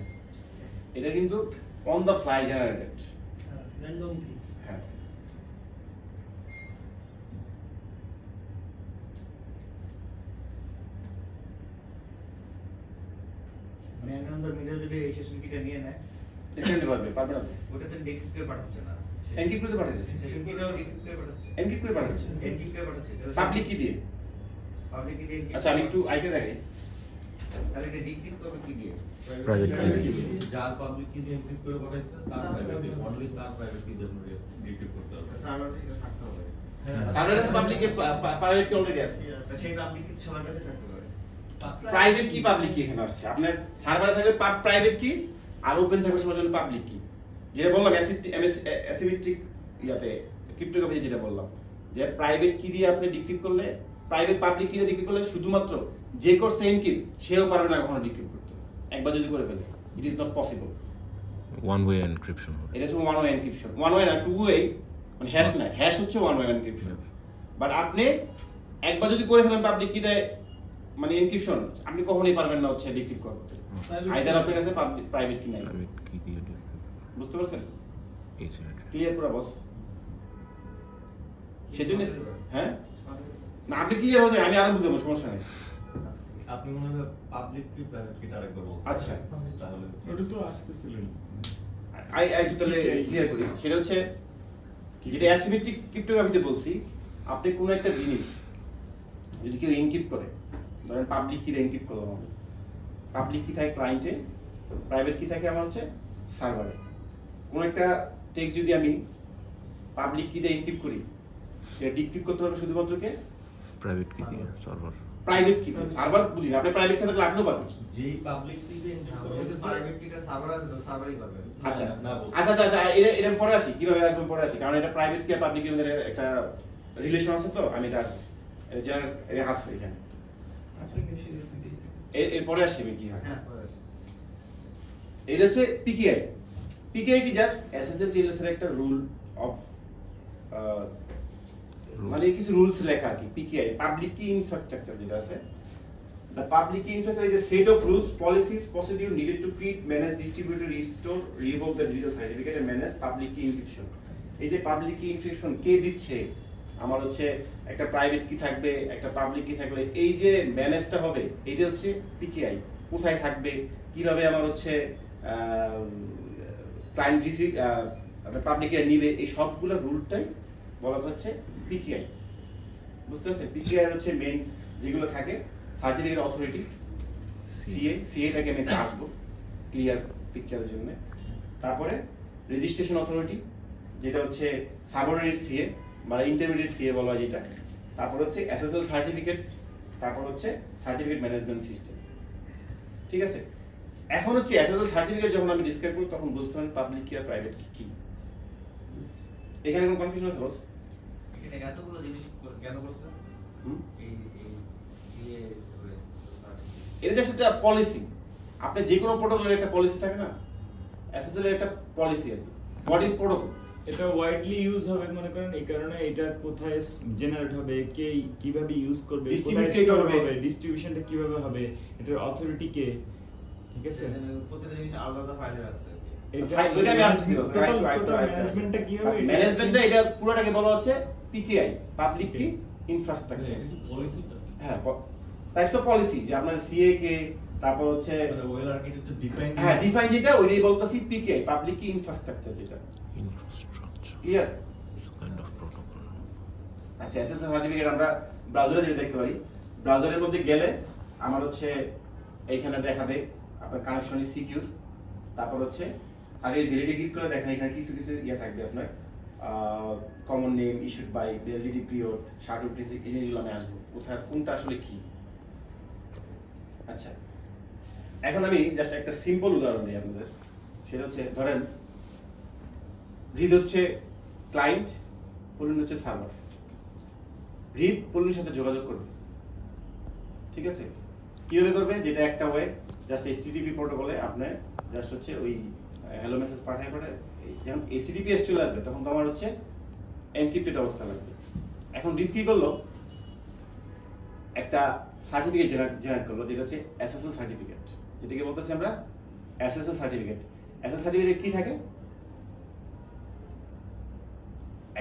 এটা কিন্তু on the fly generated random কি হ্যাঁ ম্যান অন দ্য মিডল যদি এই সেশন কিটা নিয়ে নেয় এখানে পারবে না ওটাতে ডিক্রিপ্ট করে পাঠাচ্ছে না এনক্রিপ্ট করে পাঠাতেছে সেশন কিটাও ডিক্রিপ্ট করে পাঠাচ্ছে এনক্রিপ্ট করে পাঠাচ্ছে এনক্রিপ্ট করে পাঠাচ্ছে পাবলিক কি দিয়ে পাবলিক কি দিয়ে আচ্ছা আমি একটু আইকে দেখাই তাহলে এটা ডিক্রিপ্ট করবে কি দিয়ে Private key। যার পাবলিক কি দিয়ে এনক্রিপ্ট করে পাঠাইছে তার প্রাইভেট কি অনলি তার প্রাইভেট কি দিয়ে ডিক্রিপ্ট করতে হবে সার্ভার থেকে থাকতে হবে সার্ভার কাছে পাবলিকের প্রাইভেট কি অলরেডি আছে তা সেই পাবলিক কি সবার কাছে থাকতে পারে প্রাইভেট কি পাবলিক কি এখানে আসছে আপনার সার্ভারে থাকবে প্রাইভেট কি আর ওপেন থাকবে সবার জন্য পাবলিক কি যেটা বললাম অ্যাসিমেট্রিক ইয়াতে ক্রিপ্টোগ্রাফি যেটা বললাম যে প্রাইভেট কি দিয়ে আপনি ডিক্রিপ্ট করলে প্রাইভেট পাবলিক কি দিয়ে ডিক্রিপ্ট করলে শুধুমাত্র যে করছে এনক্রিপ্ট সেও পারবে না কখনো ডিক্রিপ্ট করতে একবার যদি করে ফেলে it is not possible one way encryption হবে এটা হচ্ছে one way encryption one way না টু ওয়ে মানে হ্যাশ না হ্যাশ হচ্ছে ওয়ান ওয়ে এনক্রিপশন বাট আপনি একবার যদি করে ফেলেন পাবলিক কি দেয় মানে এনক্রিপশন আপনি কখনোই পারবেন না হচ্ছে ডিক্রিপ্ট করতে আইদার আপনার কাছে পাবলিক প্রাইভেট কি নাই প্রাইভেট কি দিয়ে decrypt বুঝতে পারছেন asymmetric ক্লিয়ার পুরো বস সেজন্য হ্যাঁ না আপনি ক্লিয়ার হয়ে যায় আমি আরো বুঝাবো সমস্যা নেই আপনি মনে হয় পাবলিক কি প্রাইভেট কি আরেকবার বলুন আচ্ছা তাহলে ওটা তো আসতেছিলেন আই তাহলে ক্লিয়ার করি সেটা হচ্ছে যেটা অ্যাসিমেট্রিক ক্রিপ্টোগ্রাফিতে বলছি আপনি কোনো একটা জিনিস যদি কেউ এনক্রিপ্ট করে ধরেন পাবলিক কি এনক্রিপ্ট করলাম আমি পাবলিক কি থাকে ক্লায়েন্টে প্রাইভেট কি থাকে আমার হচ্ছে সার্ভারে কোন একটা টেক্সট যদি আমি পাবলিক কি দিয়ে এনক্রিপ্ট করি সেটা ডিক্রিপ্ট করতে হবে শুধুমাত্র কে প্রাইভেট কি দিয়ে সার্ভার প্রাইভেট কি সার্ভার বুঝি না আপনি প্রাইভেট কি থাকলে আপনিও পাবেন যেই পাবলিক কি দিয়ে এনক্রিপ্ট করে যদি প্রাইভেট কিটা সার্ভার আছে তো সার্ভারই করবে আচ্ছা না, বলছি। আচ্ছা আচ্ছা এটা এটা পরে আসি কিভাবে আসবেন পরে আসি কারণ এটা প্রাইভেট কি আর পাবলিক এর মধ্যে একটা রিলেশন আছে তো আমি এটা যার আছে এখানে আচ্ছা এর পরে আসি আমি কি হয় হ্যাঁ পরে আছে। এটা হচ্ছে পিকেআই পিকেআই কি জাস্ট এসএসএল টিএলএস এর একটা রুল অফ মানে কিছু রুলস লেখা আর কি পিকেআই পাবলিক কি ইনফ্রাস্ট্রাকচার যেটা আছে The public key infrastructure is a set of rules, policies, procedure needed to create, manage, distribute, restore, revoke the digital certificate and manage public key encryption. এই যে পাবলিক কি এনক্রিপশন কে দিচ্ছে আমার হচ্ছে একটা প্রাইভেট কি থাকবে একটা পাবলিক কি থাকবে এই যে ম্যানেজটা হবে এইটা হচ্ছে পিকেআই কোথায় থাকবে কিভাবে আমার হচ্ছে ক্লায়েন্ট রিসিভ আপনার পাবলিক কি নিবে, এই সবগুলো রুলটাই বলা হচ্ছে পিকিআই। বুঝতে পারছেন? পিকিআই হচ্ছে মেইন যেগুলো থাকে, সার্টিফিকেট অথরিটি, সিএটাকে আমি একটা আসবো ক্লিয়ার পিকচারের জন্য। তারপরে রেজিস্ট্রেশন অথরিটি, যেটা হচ্ছে সাবঅর্ডিনেট সিএ বা ইন্টারমিডিয়েট সিএ বলা হয় যেটা। তারপর হচ্ছে এসএসএল সার্টিফিকেট, তারপর হচ্ছে সার্টিফিকেট ম্যানেজমেন্ট সিস্টেম। ঠিক আছে? এখন হচ্ছে এসএসএল সার্টিফিকেট যখন আমি ডিসক্রাইব করব তখন বুঝতে পারবেন পাবলিক কি আর প্রাইভেট কি। এখানে কোনো কনফিউশন আছে বস? এখানে এতগুলো জিনিস কেন করছে? এই সিএ এটা জাস্ট একটা পলিসি। আপনি যে কোনো প্রোটোকলের একটা পলিসি থাকে না, এসএসএল এর একটা পলিসি আছে। What is protocol? এটা ওয়াইডলি ইউজ হবে মনে করেন, এই কারণে এটা কোথায় জেনারেট হবে, কে কিভাবে ইউজ করবে, কোথায় স্টোর হবে, ডিস্ট্রিবিউশনটা কিভাবে হবে, এটার অথরিটি কে। ঠিক আছে? প্রত্যেকটা জিনিস আলাদা ফাইলে আছে। ওইটা আমি আসছি। ম্যানেজমেন্টটা কি হবে? ম্যানেজমেন্টটা এটা পুরোটাকে বলা হচ্ছে পিকেআই, পাবলিক কি ইনফ্রাস্ট্রাকচার। পলিসিটা হ্যাঁ, তাই তো পলিসি যে আপনার সিএ কে, তারপর হচ্ছে মানে ওয়েল আর্কিটেকচার ডিফাইন, হ্যাঁ ডিফাইন যেটা ওইটাই বলতাছি পিকেআই, পাবলিক কি ইনফ্রাস্ট্রাকচার যেটা। Infrastructure. Clear? It's kind of protocol. আচ্ছা, এসএসএল সার্টিফিকেট আমরা ব্রাউজারে যেটা দেখতে পারি, ব্রাউজারের মধ্যে গেলে আমার হচ্ছে এইখানে দেখাবে আপনার কানেকশন ইজ সিকিউর। তারপর হচ্ছে সার্টিফিকেট ভ্যালিডিটি ক্লিক করে দেখেন এখানে কিছু কিছু ইয়ে থাকবে আপনার common name, issued by, validity period, শার্ট প্রিসিক, এই জিনিসগুলো আমি আসবো কোথায় কোনটা আসলে কি। আচ্ছা, এখন আমি জাস্ট একটা সিম্পল উদাহরণ দিই আপনাদের। সেটা হচ্ছে ধরেন রিদ হচ্ছে ক্লায়েন্ট, পলিন হচ্ছে সার্ভার। রিদ পলিনের সাথে যোগাযোগ করবে। ঠিক আছে? কিভাবে করবে? যেটা একটা ওয়ে, জাস্ট এইচটিটিপি প্রোটোকলে আপনি জাস্ট হচ্ছে ওই হ্যালো মেসেজ পাঠায় পরে যখন এইচটিটিপিএস চলে আসবে তখন তো আমার হচ্ছে এনক্রিপ্টেড অবস্থা লাগবে। এখন রিদ কি করলো? একটা সার্টিফিকেট জেনারেট করলো যেটা হচ্ছে এসএসএল সার্টিফিকেট, যেটাকে বলতেছি আমরা এসএসএল সার্টিফিকেট। এসএসএল সার্টিফিকেট কি থাকে?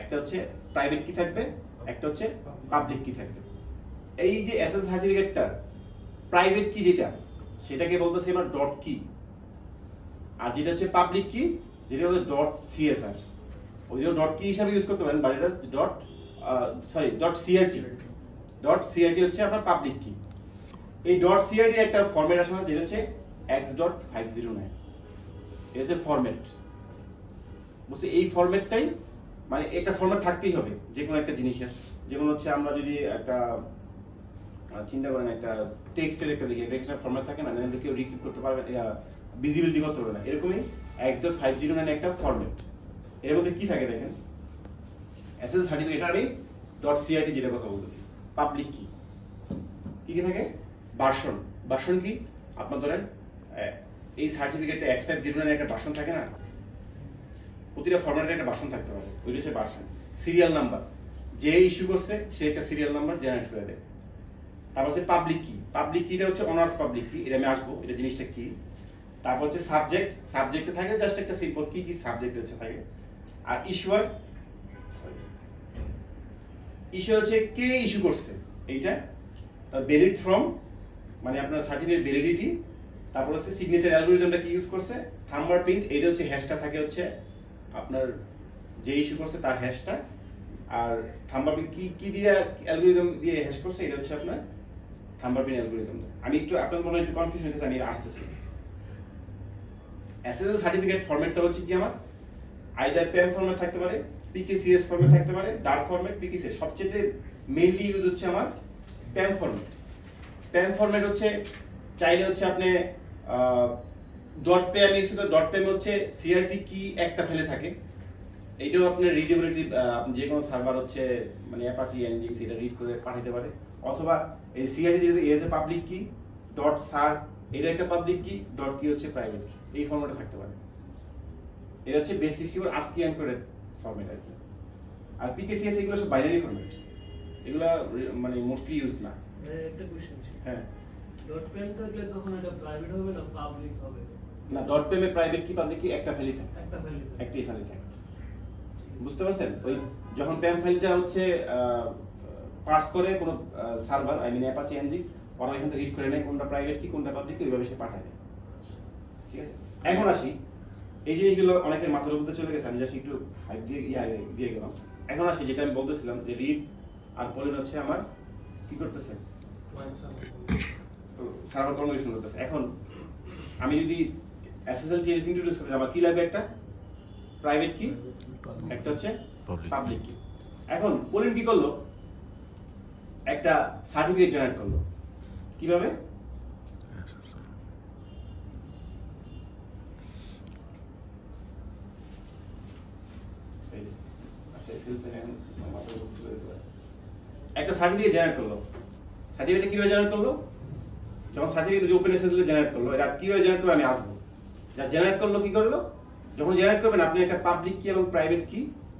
একটা হচ্ছে প্রাইভেট কি থাকবে, একটা হচ্ছে পাবলিক কি থাকবে। এই যে এসএসএল সার্টিফিকেটটা প্রাইভেট কি যেটা, সেটাকে বলতেছি আমরা ডট কি, আর যেটা হচ্ছে পাবলিক কি যেটা হচ্ছে ডট সিএসআর। ওইও ডট কি হিসাবে ইউজ করতে পারেন, বাট এটা ডট সিআরটি। ডট সিআরটি হচ্ছে আপনার পাবলিক কি। এই ডট সিআরটি একটা ফরম্যাট আসলে যেটা হচ্ছে x.509, এটা হচ্ছে ফরম্যাট। বুঝতে, এই ফরম্যাটটাই মানে একটা ফরম্যাট থাকতেই হবে যে কোনো একটা জিনিসের। যেমন হচ্ছে আমরা যদি একটা চিন্তা করেন একটা টেক্সটের একটা দেখি, টেক্সটের ফরম্যাট থাকে না, নাহলে কেউ রিক্রিপ করতে পারবে, ভিজিবিলিটি করতে পারবে না। এরকমই x.509 একটা ফরম্যাট। এর মধ্যে কি থাকে দেখেন, এসএসএল সার্টিফিকেট, এটা আমি ডট সিআরটি যেটা কথা বলতেছি। পাবলিক কি কি কি থাকে? ভার্সন। ভার্সন কি? আপনার ধরেন এই সার্টিফিকেটে x509 একটা ভার্সন থাকে না, প্রতিটা ফরম্যাটের একটা ভার্সন থাকতে পারে, ওইটা হচ্ছে ভার্সন। সিরিয়াল নাম্বার, যে ইস্যু করছে সে একটা সিরিয়াল নাম্বার জেনারেট করে দেয়। তারপর হচ্ছে পাবলিক কি। পাবলিক কিটা হচ্ছে অনার্স পাবলিক কি, এটা আমি আসবো, এটা জিনিসটা কি। তারপর হচ্ছে সাবজেক্ট, সাবজেক্টে থাকে জাস্ট একটা সিম্পল কি কি সাবজেক্ট হচ্ছে থাকে। আর ইস্যুয়ার, ইস্যু হচ্ছে কে ইস্যু করছে এইটা, তার ভ্যালিড ফ্রম মানে আপনার সার্টিফিকেট ভ্যালিডিটি। তারপর হচ্ছে সিগনেচার অ্যালগরিদমটা কি ইউজ করছে, থাম্বারপ্রিন্ট, এইটা হচ্ছে হ্যাশটা থাকে হচ্ছে আপনার যে ইস্যু করছে তার হ্যাশটা। আর থাম্বারপ্রিন্ট কি কি দিয়ে অ্যালগরিদম দিয়ে হ্যাশ করছে, এটা হচ্ছে আপনার থাম্বারপ্রিন্ট অ্যালগরিদম। আমি একটু আপনাদের মনে একটু কনফিউশন হয়েছে, আমি আসতেছি। এসএসএল সার্টিফিকেট ফরম্যাটটা হচ্ছে কি আমার আইদার প্যাম ফরম্যাট থাকতে পারে, পিকেসিএস ফরম্যাট থাকতে পারে, ডার্ক ফরম্যাট, পিকেসিএস। সবচেয়ে মেইনলি ইউজ হচ্ছে আমার প্যাম ফরম্যাট। প্যাম ফরম্যাট হচ্ছে চাইলে হচ্ছে আপনি ডট প্যাম ইউজ করতে, ডট প্যাম হচ্ছে সিআরটি কি একটা ফেলে থাকে, এইটাও আপনার রিডেবিলিটি যে কোনো সার্ভার হচ্ছে মানে অ্যাপাচি এনজিক্স এটা রিড করে পাঠাতে পারে। অথবা এই সিআরটি যদি এ হচ্ছে পাবলিক কি, ডট সার এটা একটা পাবলিক কি, ডট কি হচ্ছে প্রাইভেট কি, এই ফরম্যাটে থাকতে পারে। এটা হচ্ছে বেস 64 ASCII এনকোডেড ফরম্যাট আর কি। আর পিকেসিএস এগুলো সব বাইনারি ফরম্যাট, এগুলো মানে মোস্টলি ইউজ না। একটা কোশ্চেন ছিল, হ্যাঁ, ডট পেন থাকলে তখন এটা প্রাইভেট হবে না পাবলিক হবে? না, ডট পেমে প্রাইভেট কি পাবলিক কি একটা ফাইলই থাকে, একটা ফাইল একটাই ফাইল থাকে। বুঝতে পারছেন? ওই যখন প্যাম ফাইলটা হচ্ছে পাস করে কোনো সার্ভার, আই মিন অ্যাপাচি এনজিক্স, ওরা এখান থেকে রিড করে নেয় কোনটা প্রাইভেট কি কোনটা পাবলিক কি, ওইভাবে সে পাঠায় দেয়। ঠিক আছে? এখন আসি, এই জিনিসগুলো অনেকের মাথার উপরে চলে গেছে, আমি জাস্ট একটু হাইপ দিয়ে গেলাম। এখন আসি যেটা আমি বলতেছিলাম যে রিড আর পলিন হচ্ছে আমার কি করতেছে, সার্ভার কমিউনিকেশন করতেছে। এখন আমি যদি এসএসএল টিএলএস ইন্ট্রোডিউস করি, আমার কি লাগবে, একটা প্রাইভেট কি, একটা হচ্ছে পাবলিক কি। এখন পলিন কি করলো, একটা সার্টিফিকেট জেনারেট করলো। কিভাবে? একটা সার্টিফিকেট জেনারেট করলো। সার্টিফিকেট কিভাবে জেনারেট করলো? যখন সার্টিফিকেট ওপেন এসএসএল জেনারেট করলো, এটা কিভাবে জেনারেট করবে আমি আসবো। যা জেনারেট করলো কি করলো, যখন জেনারেট করবেন আপনি একটা পাবলিক কি এবং প্রাইভেট কি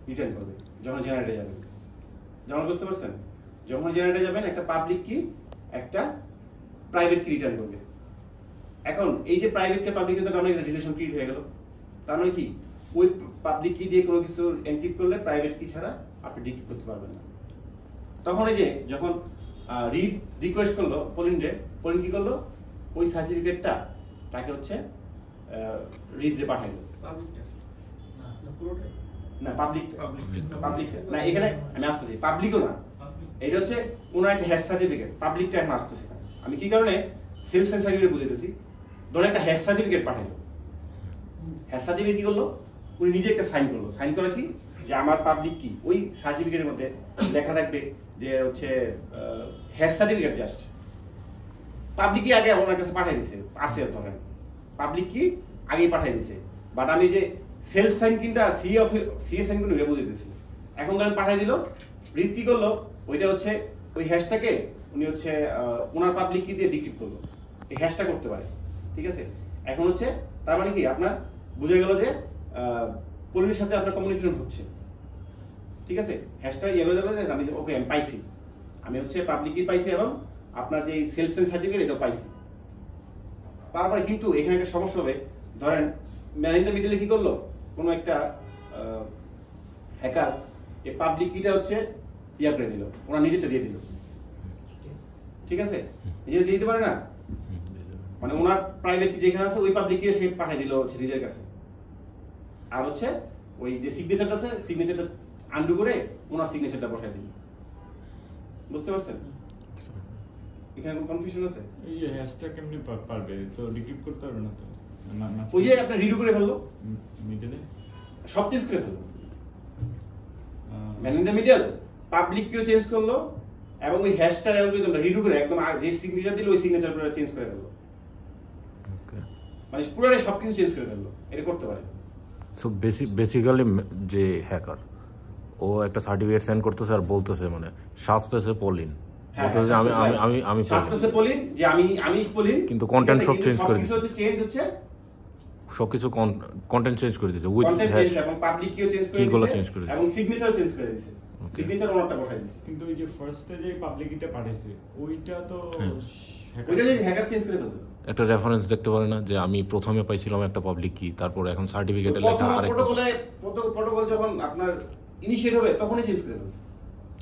রিটার্ন করবে যখন জেনারেটে যাবেন। যেমন বুঝতে পারছেন, যখন জেনারেটে যাবেন একটা পাবলিক কি একটা প্রাইভেট কি রিটার্ন করবে। এখন এই যে প্রাইভেট কে পাবলিক এর কারণে একটা রিলেশন ক্রিয়েট হয়ে গেল। তার মানে কি, ওই পাবলিক কি দিয়ে কোনো কিছু এনক্রিপ্ট করলে প্রাইভেট কি ছাড়া আপনি ডিক্রিপ্ট করতে পারবেন না। তখন এই যে যখন রিড রিকোয়েস্ট করলো পলিন কি করলো, ওই সার্টিফিকেটটা তাকে হচ্ছে রিড রে পাঠাইলো। না পাবলিকটা না, এখানে আমি আসতেছি, পাবলিকও না, এটা হচ্ছে কোন একটা হ্যাশ সার্টিফিকেট। পাবলিকটা এখন আসতেছে না। আমি কি কারণে সেলফ সেন্স সার্টিফিকেট বুঝাইতেছি, ধরেন একটা হ্যাশ সার্টিফিকেট পাঠাইলো। হ্যাশ সার্টিফিকেট কি করলো, উনি নিজে একটা সাইন করলো। সাইন করা কি, যে আমার পাবলিক কি, ওই সার্টিফিকেটের মধ্যে লেখা থাকবে যে হচ্ছে হ্যাশ সার্টিফিকেট জাস্ট পাবলিক কি আগে ওনার কাছে পাঠিয়ে দিছে, আছে ধরেন পাবলিক কি আগেই পাঠিয়ে দিছে, বাট আমি যে সেলফ সাইন কিনটা আর সি সাইন কিনটা এটা বুঝে দিছি। এখন ধরেন পাঠিয়ে দিল, রিড কি করলো, ওইটা হচ্ছে ওই হ্যাশটাকে উনি হচ্ছে ওনার পাবলিক কি দিয়ে ডিক্রিপ্ট করলো। এই হ্যাশটা করতে পারে, ঠিক আছে। এখন হচ্ছে তার মানে কি আপনার বুঝে গেল যে পলিনের সাথে আপনার কমিউনিকেশন হচ্ছে, ঠিক আছে। হ্যাশটা ইয়ে হয়ে যাবে যে আমি ওকে আমি পাইছি, আমি হচ্ছে পাবলিক কি পাইছি এবং আপনার যে সেলফ সেন্স সার্টিফিকেট এটাও পাইছি। তারপরে কিন্তু এখানে একটা সমস্যা হবে, ধরেন ম্যান ইন দ্য মিডলে কি করলো, কোনো একটা হ্যাকার এই পাবলিক কিটা হচ্ছে ইয়া করে দিল, ওরা নিজেরটা দিয়ে দিল, ঠিক আছে। নিজেটা দিয়ে দিতে পারে না, মানে ওনার প্রাইভেট কি যেখানে আছে ওই পাবলিক কি সে পাঠিয়ে দিল হচ্ছে নিজের কাছে, আর হচ্ছে ওই যে সিগনেচারটা আছে সিগনেচারটা আনডু করে ওনার সিগনেচারটা বসায় দিল। বুঝতে পারছেন? এখানে কোনো কনফিউশন আছে? এই যে হ্যাশট্যাগ কেমনে পারবে, তো ডিক্রিপ্ট করতে পারবে না তো। ওই যে আপনি রিডু করে ফেললো, মিডলে সব চেঞ্জ করে ফেললো। Man in the middle public কিও চেঞ্জ করলো এবং ওই হ্যাশট্যাগ অ্যালগরিদমটা রিডু করে একদম যে সিগনেচার দিল ওই সিগনেচার পুরো চেঞ্জ করে ফেললো। মানে পুরোটাই সবকিছু চেঞ্জ করে ফেললো। এটা করতে পারে। সো বেসিক্যালি যে হ্যাকার ও একটা সার্টিফিকেট সেন্ড করতেছে আর বলতেছে মানে শাস্তেছে পলিন, বলতেছে আমি আমি আমি আমি শাস্তেছে পলিন যে আমি পলিন, কিন্তু কন্টেন্ট সব চেঞ্জ করে দিয়েছে। কিছু হচ্ছে চেঞ্জ হচ্ছে সবকিছু কন্টেন্ট চেঞ্জ করে দিয়েছে, উইথ কন্টেন্ট চেঞ্জ এবং পাবলিক কিও চেঞ্জ করে কিগুলো দিয়েছে চেঞ্জ করে দিয়েছে এবং সিগনেচারও চেঞ্জ করে দিয়েছে। সিগনেচার ওনারটা বসাই দিয়েছে। কিন্তু ওই যে ফার্স্টে যে পাবলিক কিটা পাঠাইছে ওইটা তো ওইটা যে হ্যাকার চেঞ্জ করে ফেলছে। একটা রেফারেন্স দেখতে পারে না যে আমি প্রথমে পাইছিলাম একটা পাবলিক কি, তারপর এখন সার্টিফিকেটে লেখা আরেকটা প্রোটোকল যখন আপনার ইনিশিয়েট হবে তখনই চেঞ্জ করে ফেলছে।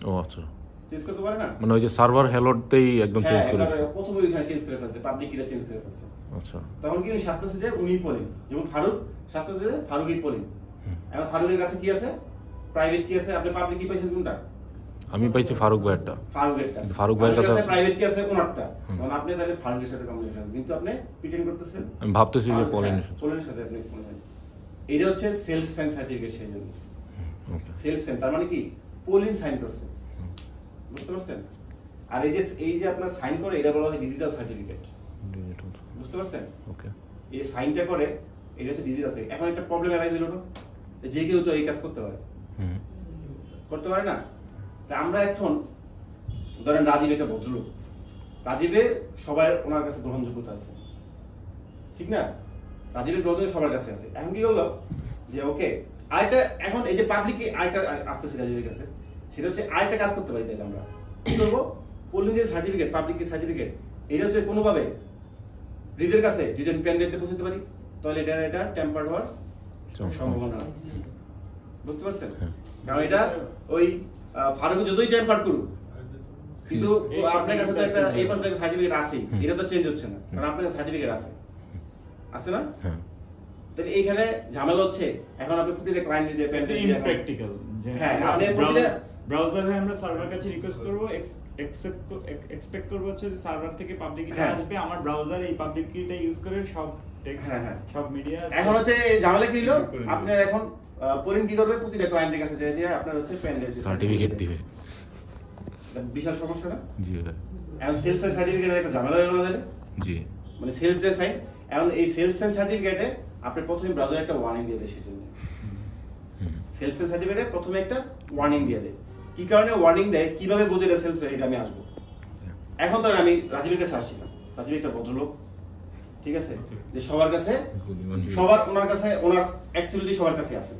ও আচ্ছা, চেঞ্জ করতে পারে না, মানে ওই যে সার্ভার হ্যালোতেই একদম চেঞ্জ করে দিয়েছে। প্রথমে ওইখানে চেঞ্জ করে ফেলছে, পাবলিক কিটা চেঞ্জ করে ফেলছে। আচ্ছা, তখন কি উনি শাস্তাছে যে উনি পলিন, যেমন ফারুক শাস্তাছে যে ফারুকই পলিন। এখন ফারুকের কাছে কি আছে, প্রাইভেট কি আছে, আপনি পাবলিক কি পাইছেন কোনটা? আমি পাইছি ফারুক ভাইয়েরটা। ফারুক ভাইয়ের কাছে প্রাইভেট কি আছে ওনারটা, মানে আপনি তাহলে ফারুকের সাথে কমিউনিকেশন, কিন্তু আপনি প্রিটেন্ড করতেছেন আমি ভাবতেছি যে পলিনের সাথে আপনি এইটা হচ্ছে সেলফ সাইন সার্টিফিকেট। সেই জন্য সেলফ সাইন তার মানে কি পলিন সাইন করছে, বুঝতে পারছেন? আর এই যে আপনার সাইন করে এটা বলা হয় ডিজিটাল সার্টিফিকেট, বুঝতে পারছেন? ওকে, এই সাইনটা করে এটা হচ্ছে ডিজিটাল সাইন। এখন একটা প্রবলেম অ্যারাইজ হলো, যে কেউ তো এই কাজ করতে পারে, করতে পারে না। তা আমরা এখন ধরেন রাজীব একটা ভদ্রলোক, রাজীবের সবাই ওনার কাছে গ্রহণযোগ্যতা আছে, ঠিক না? রাজীবের গ্রহণযোগ্যতা সবার কাছে আছে। এখন কি হলো যে ওকে আরেকটা, এখন এই যে পাবলিক আরেকটা আসতেছে রাজীবের কাছে, সেটা হচ্ছে আরেকটা কাজ করতে পারি। তাহলে আমরা কি করবো, পলিং যে সার্টিফিকেট পাবলিক সার্টিফিকেট এটা হচ্ছে কোনোভাবে রিদের কাছে যদি আমি প্যান্ডেটে পৌঁছতে পারি তাহলে এটা টেম্পার হওয়ার সম্ভাবনা আছে, বুঝতে পারছেন? কারণ এটা ওই ফারুক যতই টেম্পার করুক কিন্তু আপনার কাছে তো একটা এই পাশে সার্টিফিকেট আছে, এটা তো চেঞ্জ হচ্ছে না, কারণ আপনার কাছে সার্টিফিকেট আছে না। তাহলে এইখানে ঝামেলা হচ্ছে এখন আপনি প্রতিটা ক্লায়েন্ট যদি পেন ড্রাইভ দিয়ে ইমপ্র্যাকটিক্যাল হ্যাঁ আপনি প্রতিটা ব্রাউজারে আমরা সার্ভার কাছে রিকোয়েস্ট করব এক্সপেক্ট করব হচ্ছে যে সার্ভার থেকে পাবলিক কিটা আসবে আমার ব্রাউজারে এই পাবলিক কিটা ইউজ করে সব টেক্সট সব মিডিয়া এখন হচ্ছে এই ঝামেলা কি হলো আপনার এখন পরিন কি করবে প্রতিটা ক্লায়েন্টের কাছে যে আপনার হচ্ছে পেন ড্রাইভ সার্টিফিকেট দিবে বিশাল সমস্যা না জি এখন সেলস সার্টিফিকেটের একটা ঝামেলা হলো আমাদের জি মানে সেলস এর সাইন এখন এই সেলস সার্টিফিকেটে আপনি প্রথমে ব্রাউজারে একটা ওয়ার্নিং দিয়ে দেয় সেজন্য সেলস সার্টিফিকেটে প্রথমে একটা ওয়ার্নিং দিয়ে দেয় কি কারণে ওয়ার্নিং দেয় কিভাবে বোঝে এটা সেলস এটা আমি আসবো এখন তো আমি রাজীবের কাছে আসছিলাম রাজীব একটা ভদ্রলোক ঠিক আছে যে সবার কাছে ওনার কাছে ওনার অ্যাক্সেসিবিলিটি সবার কাছে আছে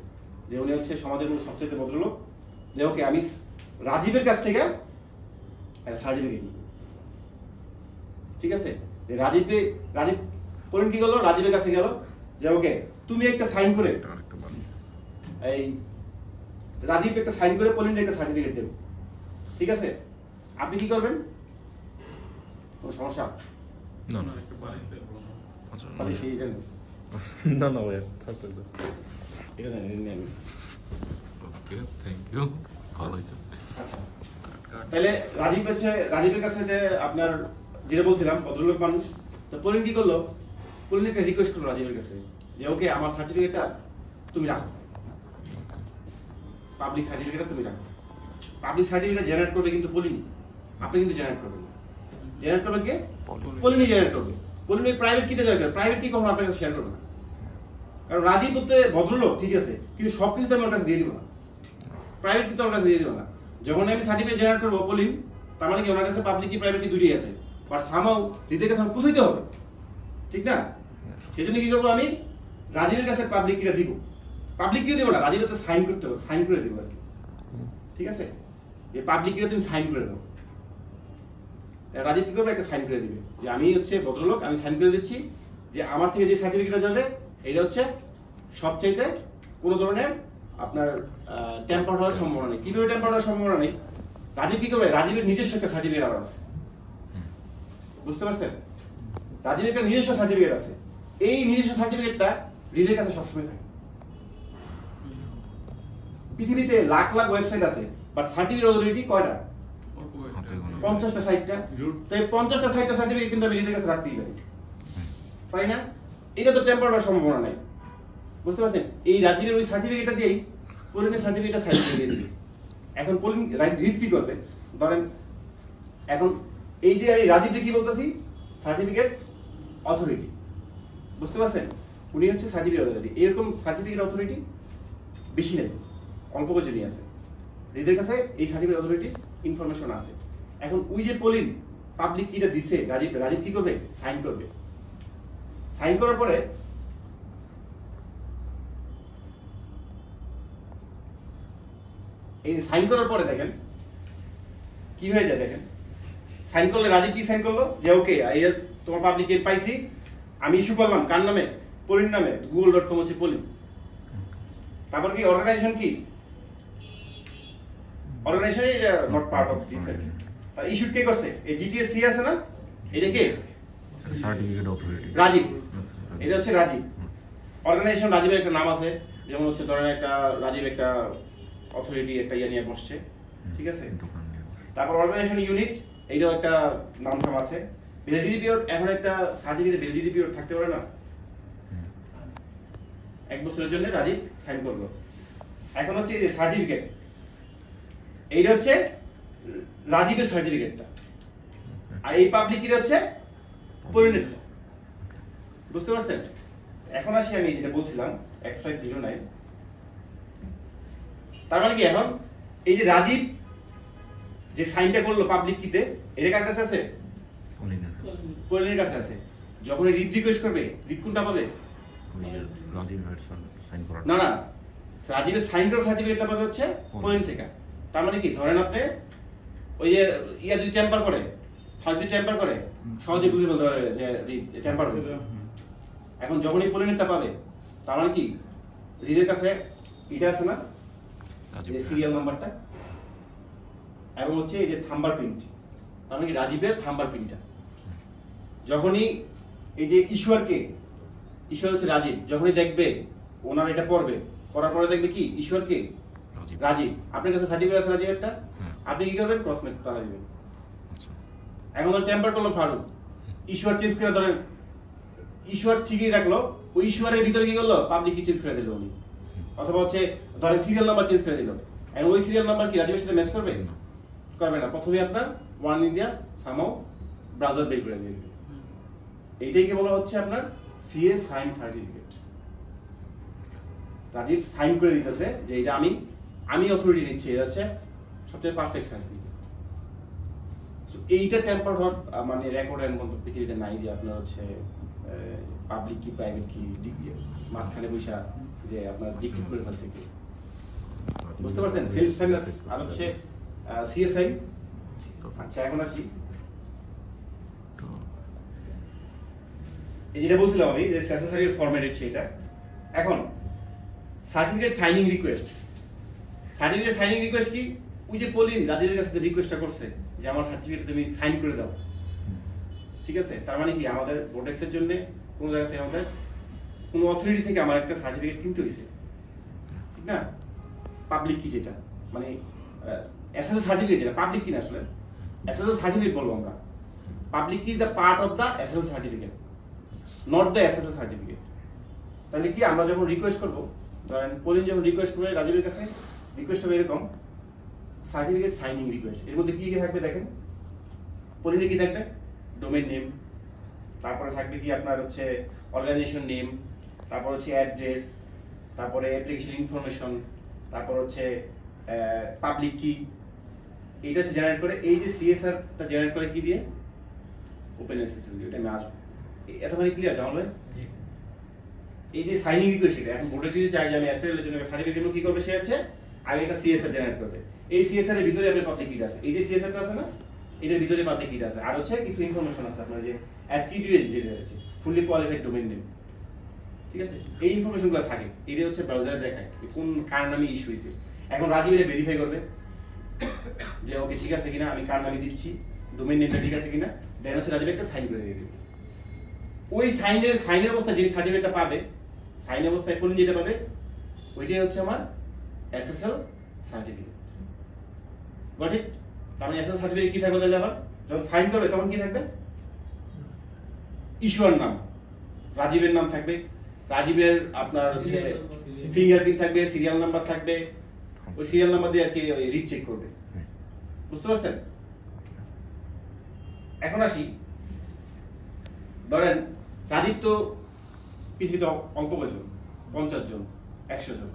যে উনি হচ্ছে সমাজের মধ্যে সবচেয়ে ভদ্রলোক যে ওকে আমি রাজীবের কাছ থেকে একটা সার্টিফিকেট নিই ঠিক আছে যে রাজীব পরিন কি করলো রাজীবের কাছে গেল যে ওকে তুমি একটা সাইন করে এই রাজীব একটা সাইন করে পলিন একটা সার্টিফিকেট দেব ঠিক আছে আপনি কি করবেন কোনো সমস্যা না না একটু বাড়িয়ে দেব আচ্ছা তাহলে সেই এটা না না ভাই থাকতে দাও এটা নেন ওকে থ্যাংক ইউ ভালো হয়েছে আচ্ছা তাহলে রাজীবের কাছে যে আপনার যেটা বলছিলাম ভদ্রলোক মানুষ তো পলিন কি করলো পলিন একটা রিকোয়েস্ট করলো রাজীবের কাছে যে ওকে আমার সার্টিফিকেটটা তুমি রাখো পাবলিক সার্টিফিকেটটা তুমি রাখো পাবলিক সার্টিফিকেট জেনারেট করবে কিন্তু পলিনি আপনি কিন্তু জেনারেট করবেন জেনারেট করবে কে পলিনি জেনারেট করবে পলিনি প্রাইভেট কিতে জেনারেট করবে প্রাইভেট কি কখনো আপনার কাছে শেয়ার করবে না কারণ রাজীব হচ্ছে ভদ্রলোক ঠিক আছে কিন্তু সবকিছু তো আমি ওর কাছে দিয়ে দিব না প্রাইভেট কিন্তু ওর কাছে দিয়ে দিব না যখন আমি সার্টিফিকেট জেনারেট করবো পলিন তার মানে কি ওনার কাছে পাবলিক কি প্রাইভেট কি দুটোই আছে বাট সামাও হৃদের কাছে আমার পুষাইতে হবে ঠিক না সেই জন্য কি করবো আমি রাজীবের কাছে পাবলিক কিটা দিব পাবলিক কিও দিব না রাজীবের কাছে সাইন করতে হবে সাইন করে দিব আর কি ঠিক আছে যে পাবলিক কিটা তুমি সাইন করে দাও রাজীব কি করবে একটা সাইন করে দিবে যে আমি হচ্ছে ভদ্রলোক আমি সাইন করে দিচ্ছি যে আমার থেকে যে সার্টিফিকেটটা যাবে এটা হচ্ছে সবচাইতে কোনো ধরনের আপনার টেম্পার হওয়ার সম্ভাবনা নেই কিভাবে টেম্পার হওয়ার সম্ভাবনা নেই রাজীব কি করবে রাজীবের নিজস্ব একটা সার্টিফিকেট আবার আছে বুঝতে পারছেন রাজীবের একটা নিজস্ব সার্টিফিকেট আছে এই নিজস্ব সার্টিফিকেটটা হৃদের কাছে সবসময় থাকে পৃথিবীতে লাখ লাখ ওয়েবসাইট আছে বাট সার্টিফিকেট অথরিটি কয়টা 50টা 60টা তো এই 50টা 60টা সার্টিফিকেট কিন্তু আমি হৃদের কাছে রাখতেই পারি না এটা তো টেম্পার হওয়ার সম্ভাবনা নাই বুঝতে পারছেন এই রাজীবের ওই সার্টিফিকেটটা দিয়েই পলিনের সার্টিফিকেটটা সাইন করে দিয়ে দিবে এখন পলিন হৃদ কি করবে ধরেন এখন এই যে আমি রাজীবকে কি বলতেছি সার্টিফিকেট অথরিটি বুঝতে পারছেন উনি হচ্ছে সার্টিফিকেট অথরিটি এরকম সার্টিফিকেট অথরিটি বেশি নেই অল্প কজনই আছে হৃদের কাছে এই সার্টিফিকেট অথরিটির ইনফরমেশন আছে এখন ওই যে পলিন পাবলিক কিটা দিছে রাজীব কি করবে সাইন করবে সাইন করার পরে এই সাইন করার পরে দেখেন কি হয়ে যায় দেখেন সাইন করলে রাজীব কি সাইন করলো যে ওকে এই তোমার পাবলিক কি পাইছি আমি ইস্যু করলাম কার নামে পলিন নামে google.com হচ্ছে পলিন তারপর কি অর্গানাইজেশন কি organization is not part of this আর ইস্যু কে করছে এই জিটিএসসি আছে না এটা কে সার্টিফিকেট অথরিটি রাজীব এটা হচ্ছে রাজীব অর্গানাইজেশন রাজীবের একটা নাম আছে যেমন হচ্ছে ধরেন একটা রাজীব একটা অথরিটি একটা ইয়া নিয়ে বসছে ঠিক আছে তারপর অর্গানাইজেশন ইউনিট এইটাও একটা নাম টাম আছে ভ্যালিডিটি পিরিয়ড এখন একটা সার্টিফিকেট ভ্যালিডিটি পিরিয়ড থাকতে পারে না 1 বছরের জন্য রাজীব সাইন করলো এখন হচ্ছে এই যে সার্টিফিকেট এইটা হচ্ছে রাজীবের সার্টিফিকেটটা আর এই পাবলিক কি হচ্ছে পলিনেটটা বুঝতে পারছেন এখন আসি আমি যেটা বলছিলাম X509 তার মানে কি এখন এই যে রাজীব যে সাইনটা করলো পাবলিক কিতে এটা কার কাছে আছে পলিনের কাছে আছে যখন রিড রিকোয়েস্ট করবে রিড কোনটা পাবে রাজীবের সাইন করা না রাজীবের সাইন করা সার্টিফিকেটটা পাবে হচ্ছে পলিন থেকে তার মানে কি ধরেন আপনি ওই যে ইয়া যদি টেম্পার করে ফালতু টেম্পার করে সহজে বুঝে বলতে পারবে যে টেম্পার হয়েছে এখন যখনই পলিনেরটা পাবে তার মানে কি রিদের কাছে এটা আছে না এই সিরিয়াল নাম্বারটা এবং হচ্ছে এই যে থাম্বার প্রিন্ট তার মানে কি রাজীবের থাম্বার প্রিন্টটা যখনই এই যে ইস্যুয়ারকে ঈশ্বর হচ্ছে রাজীব। যখনই দেখবে ওনার এটা পড়বে, করার পরে দেখবে কি ঈশ্বরকে রাজীব, আপনার কাছে সার্টিফিকেট আছে রাজীব একটা, আপনি কি করবেন ক্রস মেথড তালা দিবেন। এখন ধর টেম্পার করলো ফারুক, ঈশ্বর চেঞ্জ করে ধরেন ঈশ্বর ঠিকই রাখলো, ওই ঈশ্বরের ভিতরে কি করলো পাবলিক কি চেঞ্জ করে দিল উনি, অথবা হচ্ছে ধরেন সিরিয়াল নাম্বার চেঞ্জ করে দিল, এখন ওই সিরিয়াল নাম্বার কি রাজীবের সাথে ম্যাচ করবে? করবে না। প্রথমে আপনার ওয়ার্নিং দিয়া সামাও ব্রাউজার বের করে দিয়ে দিবে। এইটাইকে বলা হচ্ছে আপনার CA sign certificate. Rajib sign করে দিতেছে যে এটা আমি অথরিটি নিচ্ছি, এটা হচ্ছে সবচেয়ে পারফেক্ট সার্টিফিকেট। এইটা টেম্পার হওয়ার মানে রেকর্ড এর মধ্যে পৃথিবীতে নাই যে আপনার হচ্ছে পাবলিক কি প্রাইভেট কি মাঝখানে বৈশা যে আপনার ডিক্রিপ্ট করে ফেলছে কি, বুঝতে পারছেন? সেলফ সাইনাস আর হচ্ছে সিএসআই। আচ্ছা এখন আসি, এই যেটা বলছিলাম আমি যে স্যাসেসারির ফরম্যাট হচ্ছে এটা। এখন certificate signing request, certificate signing request কি? ওই যে পলিন রাজীবের কাছে রিকোয়েস্টটা করছে যে আমার সার্টিফিকেট তুমি সাইন করে দাও, ঠিক আছে? তার মানে কি আমাদের বোর্ডেক্সের জন্য কোন জায়গা থেকে আমাদের কোন অথরিটি থেকে আমার একটা সার্টিফিকেট কিনতে হয়েছে, ঠিক না? পাবলিক কি যেটা মানে এসএসএল সার্টিফিকেট, যেটা পাবলিক কি না আসলে এসএসএল সার্টিফিকেট বলবো আমরা। পাবলিক কি the part of the SSL certificate, not the SSL certificate. তাহলে কি আমরা যখন রিকোয়েস্ট করব, ধরেন পলিন যখন রিকোয়েস্ট করবে রাজীবের কাছে, রিকোয়েস্ট হবে এরকম সার্টিফিকেট সাইনিং রিকোয়েস্ট। এর মধ্যে কি কি থাকবে দেখেন, পলিনে কি থাকবে? ডোমেইন নেম, তারপরে থাকবে কি আপনার হচ্ছে অর্গানাইজেশন নেম, তারপর হচ্ছে অ্যাড্রেস, তারপরে অ্যাপ্লিকেশন ইনফরমেশন, তারপর হচ্ছে পাবলিক কি। এইটা হচ্ছে জেনারেট করে, এই যে সিএসআর টা জেনারেট করে কি দিয়ে? ওপেন এসএসএল দিয়ে। এটা আমি আসবো, এতখানি ক্লিয়ার জামাল ভাই? এই যে সাইনিং রিকোয়েস্ট, এটা এখন বোর্ডে যদি চাই যে আমি এসএসএল এর জন্য সার্টিফিকেট কি করবে, সে হচ্ছে আগে একটা সিএসআর জেনারেট করবে। এই সিএসআর এর ভিতরে আপনার পাবলিক কি আছে, এই যে সিএসআর টা আছে না, এটার ভিতরে পাবলিক কি আছে, আর হচ্ছে কিছু ইনফরমেশন আছে আপনার যে এফকিডিএস যেটা আছে ফুললি কোয়ালিফাইড ডোমেইন নেম, ঠিক আছে? এই ইনফরমেশনগুলো থাকে, এটা হচ্ছে ব্রাউজারে দেখায় যে কোন কার নামে ইস্যু হয়েছে। এখন রাজীব এটা ভেরিফাই করবে যে ওকে ঠিক আছে কিনা, আমি কার নামে দিচ্ছি, ডোমেইন নেমটা ঠিক আছে কিনা, দেন হচ্ছে রাজীব একটা সাইন করে দিয়ে দেবে। ওই সাইনের অবস্থা যে সার্টিফিকেটটা পাবে, সাইন অবস্থায় কোন যেটা পাবে, ওইটাই হচ্ছে আমার এসএসএল সার্টিফিকেট। Got it? তার মানে এসএসএল সার্টিফিকেট কি থাকবে তাহলে আবার যখন সাইন করবে তখন কি থাকবে? ইস্যুয়ার নাম, রাজীবের নাম থাকবে, রাজীবের আপনার হচ্ছে ফিঙ্গারপ্রিন্ট থাকবে, সিরিয়াল নাম্বার থাকবে, ওই সিরিয়াল নাম্বার দিয়ে আর কি রিড চেক করবে, বুঝতে পারছেন? এখন আসি, ধরেন রাজীব তো পৃথিবীতে অঙ্ক বোঝেন 50 জন 100 জন।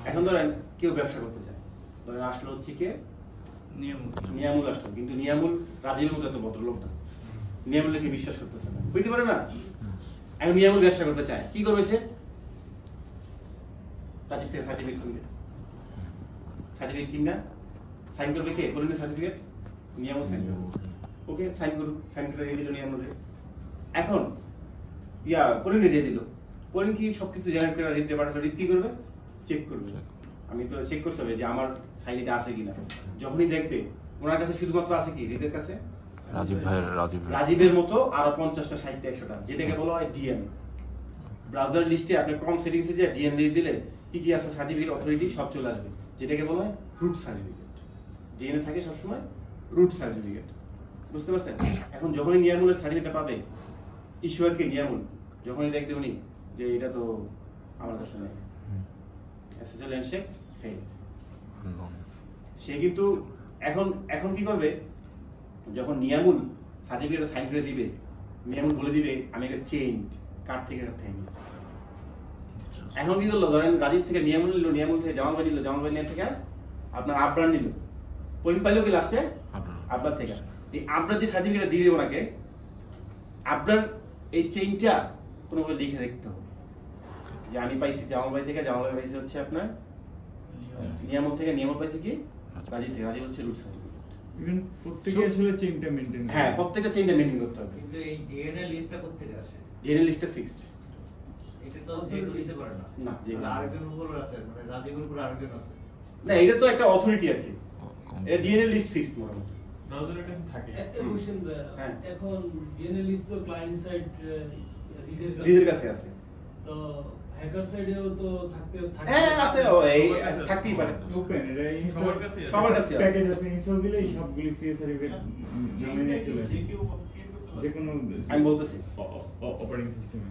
এখন ধরেন কেউ ব্যবসা করতে চায়, ধরেন আসলো হচ্ছে কে নিয়ামুল আসলো, কিন্তু নিয়ামুল রাজীবের মতো এত ভদ্রলোক না, নিয়ামুলকে বিশ্বাস করতেছে না, বুঝতে পারে না। এখন নিয়ামুল ব্যবসা করতে চায়, কি করবে সে? রাজীব থেকে সার্টিফিকেট কিনবে, সার্টিফিকেট কিনা সাইন করবে কে? বলেন সার্টিফিকেট নিয়ামুল সাইন করবে, ওকে সাইন করুক, সাইন করে দিয়ে দিল নিয়ামুলে। এখন পরিণে দিয়ে দিল, পরিণ কি সবকিছু জেনারেট করে রিতে পাঠালো, রিত কি করবে? চেক করবে। আমি তো চেক করতে হবে যে আমার সাইন এটা আছে কিনা। যখনই দেখবে ওনার কাছে শুধুমাত্র আছে কি, রিতের কাছে রাজীবের মতো আরো 50টা 60টা 100টা, যেটাকে বলা হয় ডিএন। ব্রাউজার লিস্টে আপনি কম সেটিংসে যে ডিএন লিস্ট দিলে কি কি আছে সার্টিফিকেট অথরিটি সব চলে আসবে, যেটাকে বলা হয় রুট সার্টিফিকেট। ডিএন এ থাকে সবসময় রুট সার্টিফিকেট, বুঝতে পারছেন? এখন যখনই নিয়ামুলের সার্টিফিকেটটা পাবে, ঈশ্বরকে নিয়ামুল যখনই দেখবে উনি যে এটা তো আমার কাছে নেই, এসএসএল হ্যান্ডশেক ফেল, সে কিন্তু এখন কি করবে? যখন নিয়ামুল সার্টিফিকেট সাইন করে দিবে, নিয়ামুল বলে দিবে আমি একটা চেঞ্জ কার থেকে নিয়েছি। এখন কি করলো? ধরেন রাজীব থেকে নিয়ামুল নিল, নিয়ামুল থেকে জামাল ভাই নিল, জামাল ভাই নিয়ে থেকে আপনার আবরার নিল, পয়েন্ট পাইলো কি লাস্টে? আবরার থেকে। এই আবরার যে সার্টিফিকেট দিবে ওনাকে, আবরার এই চেইনটা কোনোভাবে লিখে রাখতে হবে যে আমি পাইছি জামাল ভাই থেকে, জামাল ভাই পাইছে হচ্ছে আপনার নিয়ামুল থেকে, নিয়ামুল পাইছে কি রাজীব থেকে, রাজীব হচ্ছে রুট সার্টিফিকেট। ইভেন প্রত্যেকটা আসলে চেইনটা মেইনটেইন, হ্যাঁ প্রত্যেকটা চেইনটা মেইনটেইন করতে হবে। কিন্তু এই ডিএনএ লিস্টটা কোথা থেকে আসে? ডিএনএ লিস্টটা ফিক্সড, এটা তো যে কেউ দিতে পারে না। না, যে মানে আরেকজন উপর আছে, মানে রাজীবের উপর আরেকজন আছে। না, এটা তো একটা অথরিটি আর কি, এটা ডিএনএ লিস্ট ফিক্সড মোটামুটি ব্রাউজারের কাছে থাকে। একটা কোশ্চেন, হ্যাঁ। এখন ডিএনএ লিস্ট তো ক্লায়েন্ট সাইড রিদের কাছে আছে, তো হ্যাকার সাইডেও তো থাকতে হ্যাঁ আছে, এই থাকতেই পারে। ওপেন এটা সবার কাছে আছে। সবার কাছে আছে। প্যাকেজ আছে, ইনস্টল দিলেই সবগুলি সিএস সার্টিফিকেট নামে নিয়ে চলে আসে। যে কোনো আমি বলতেছি অপারেটিং সিস্টেমে।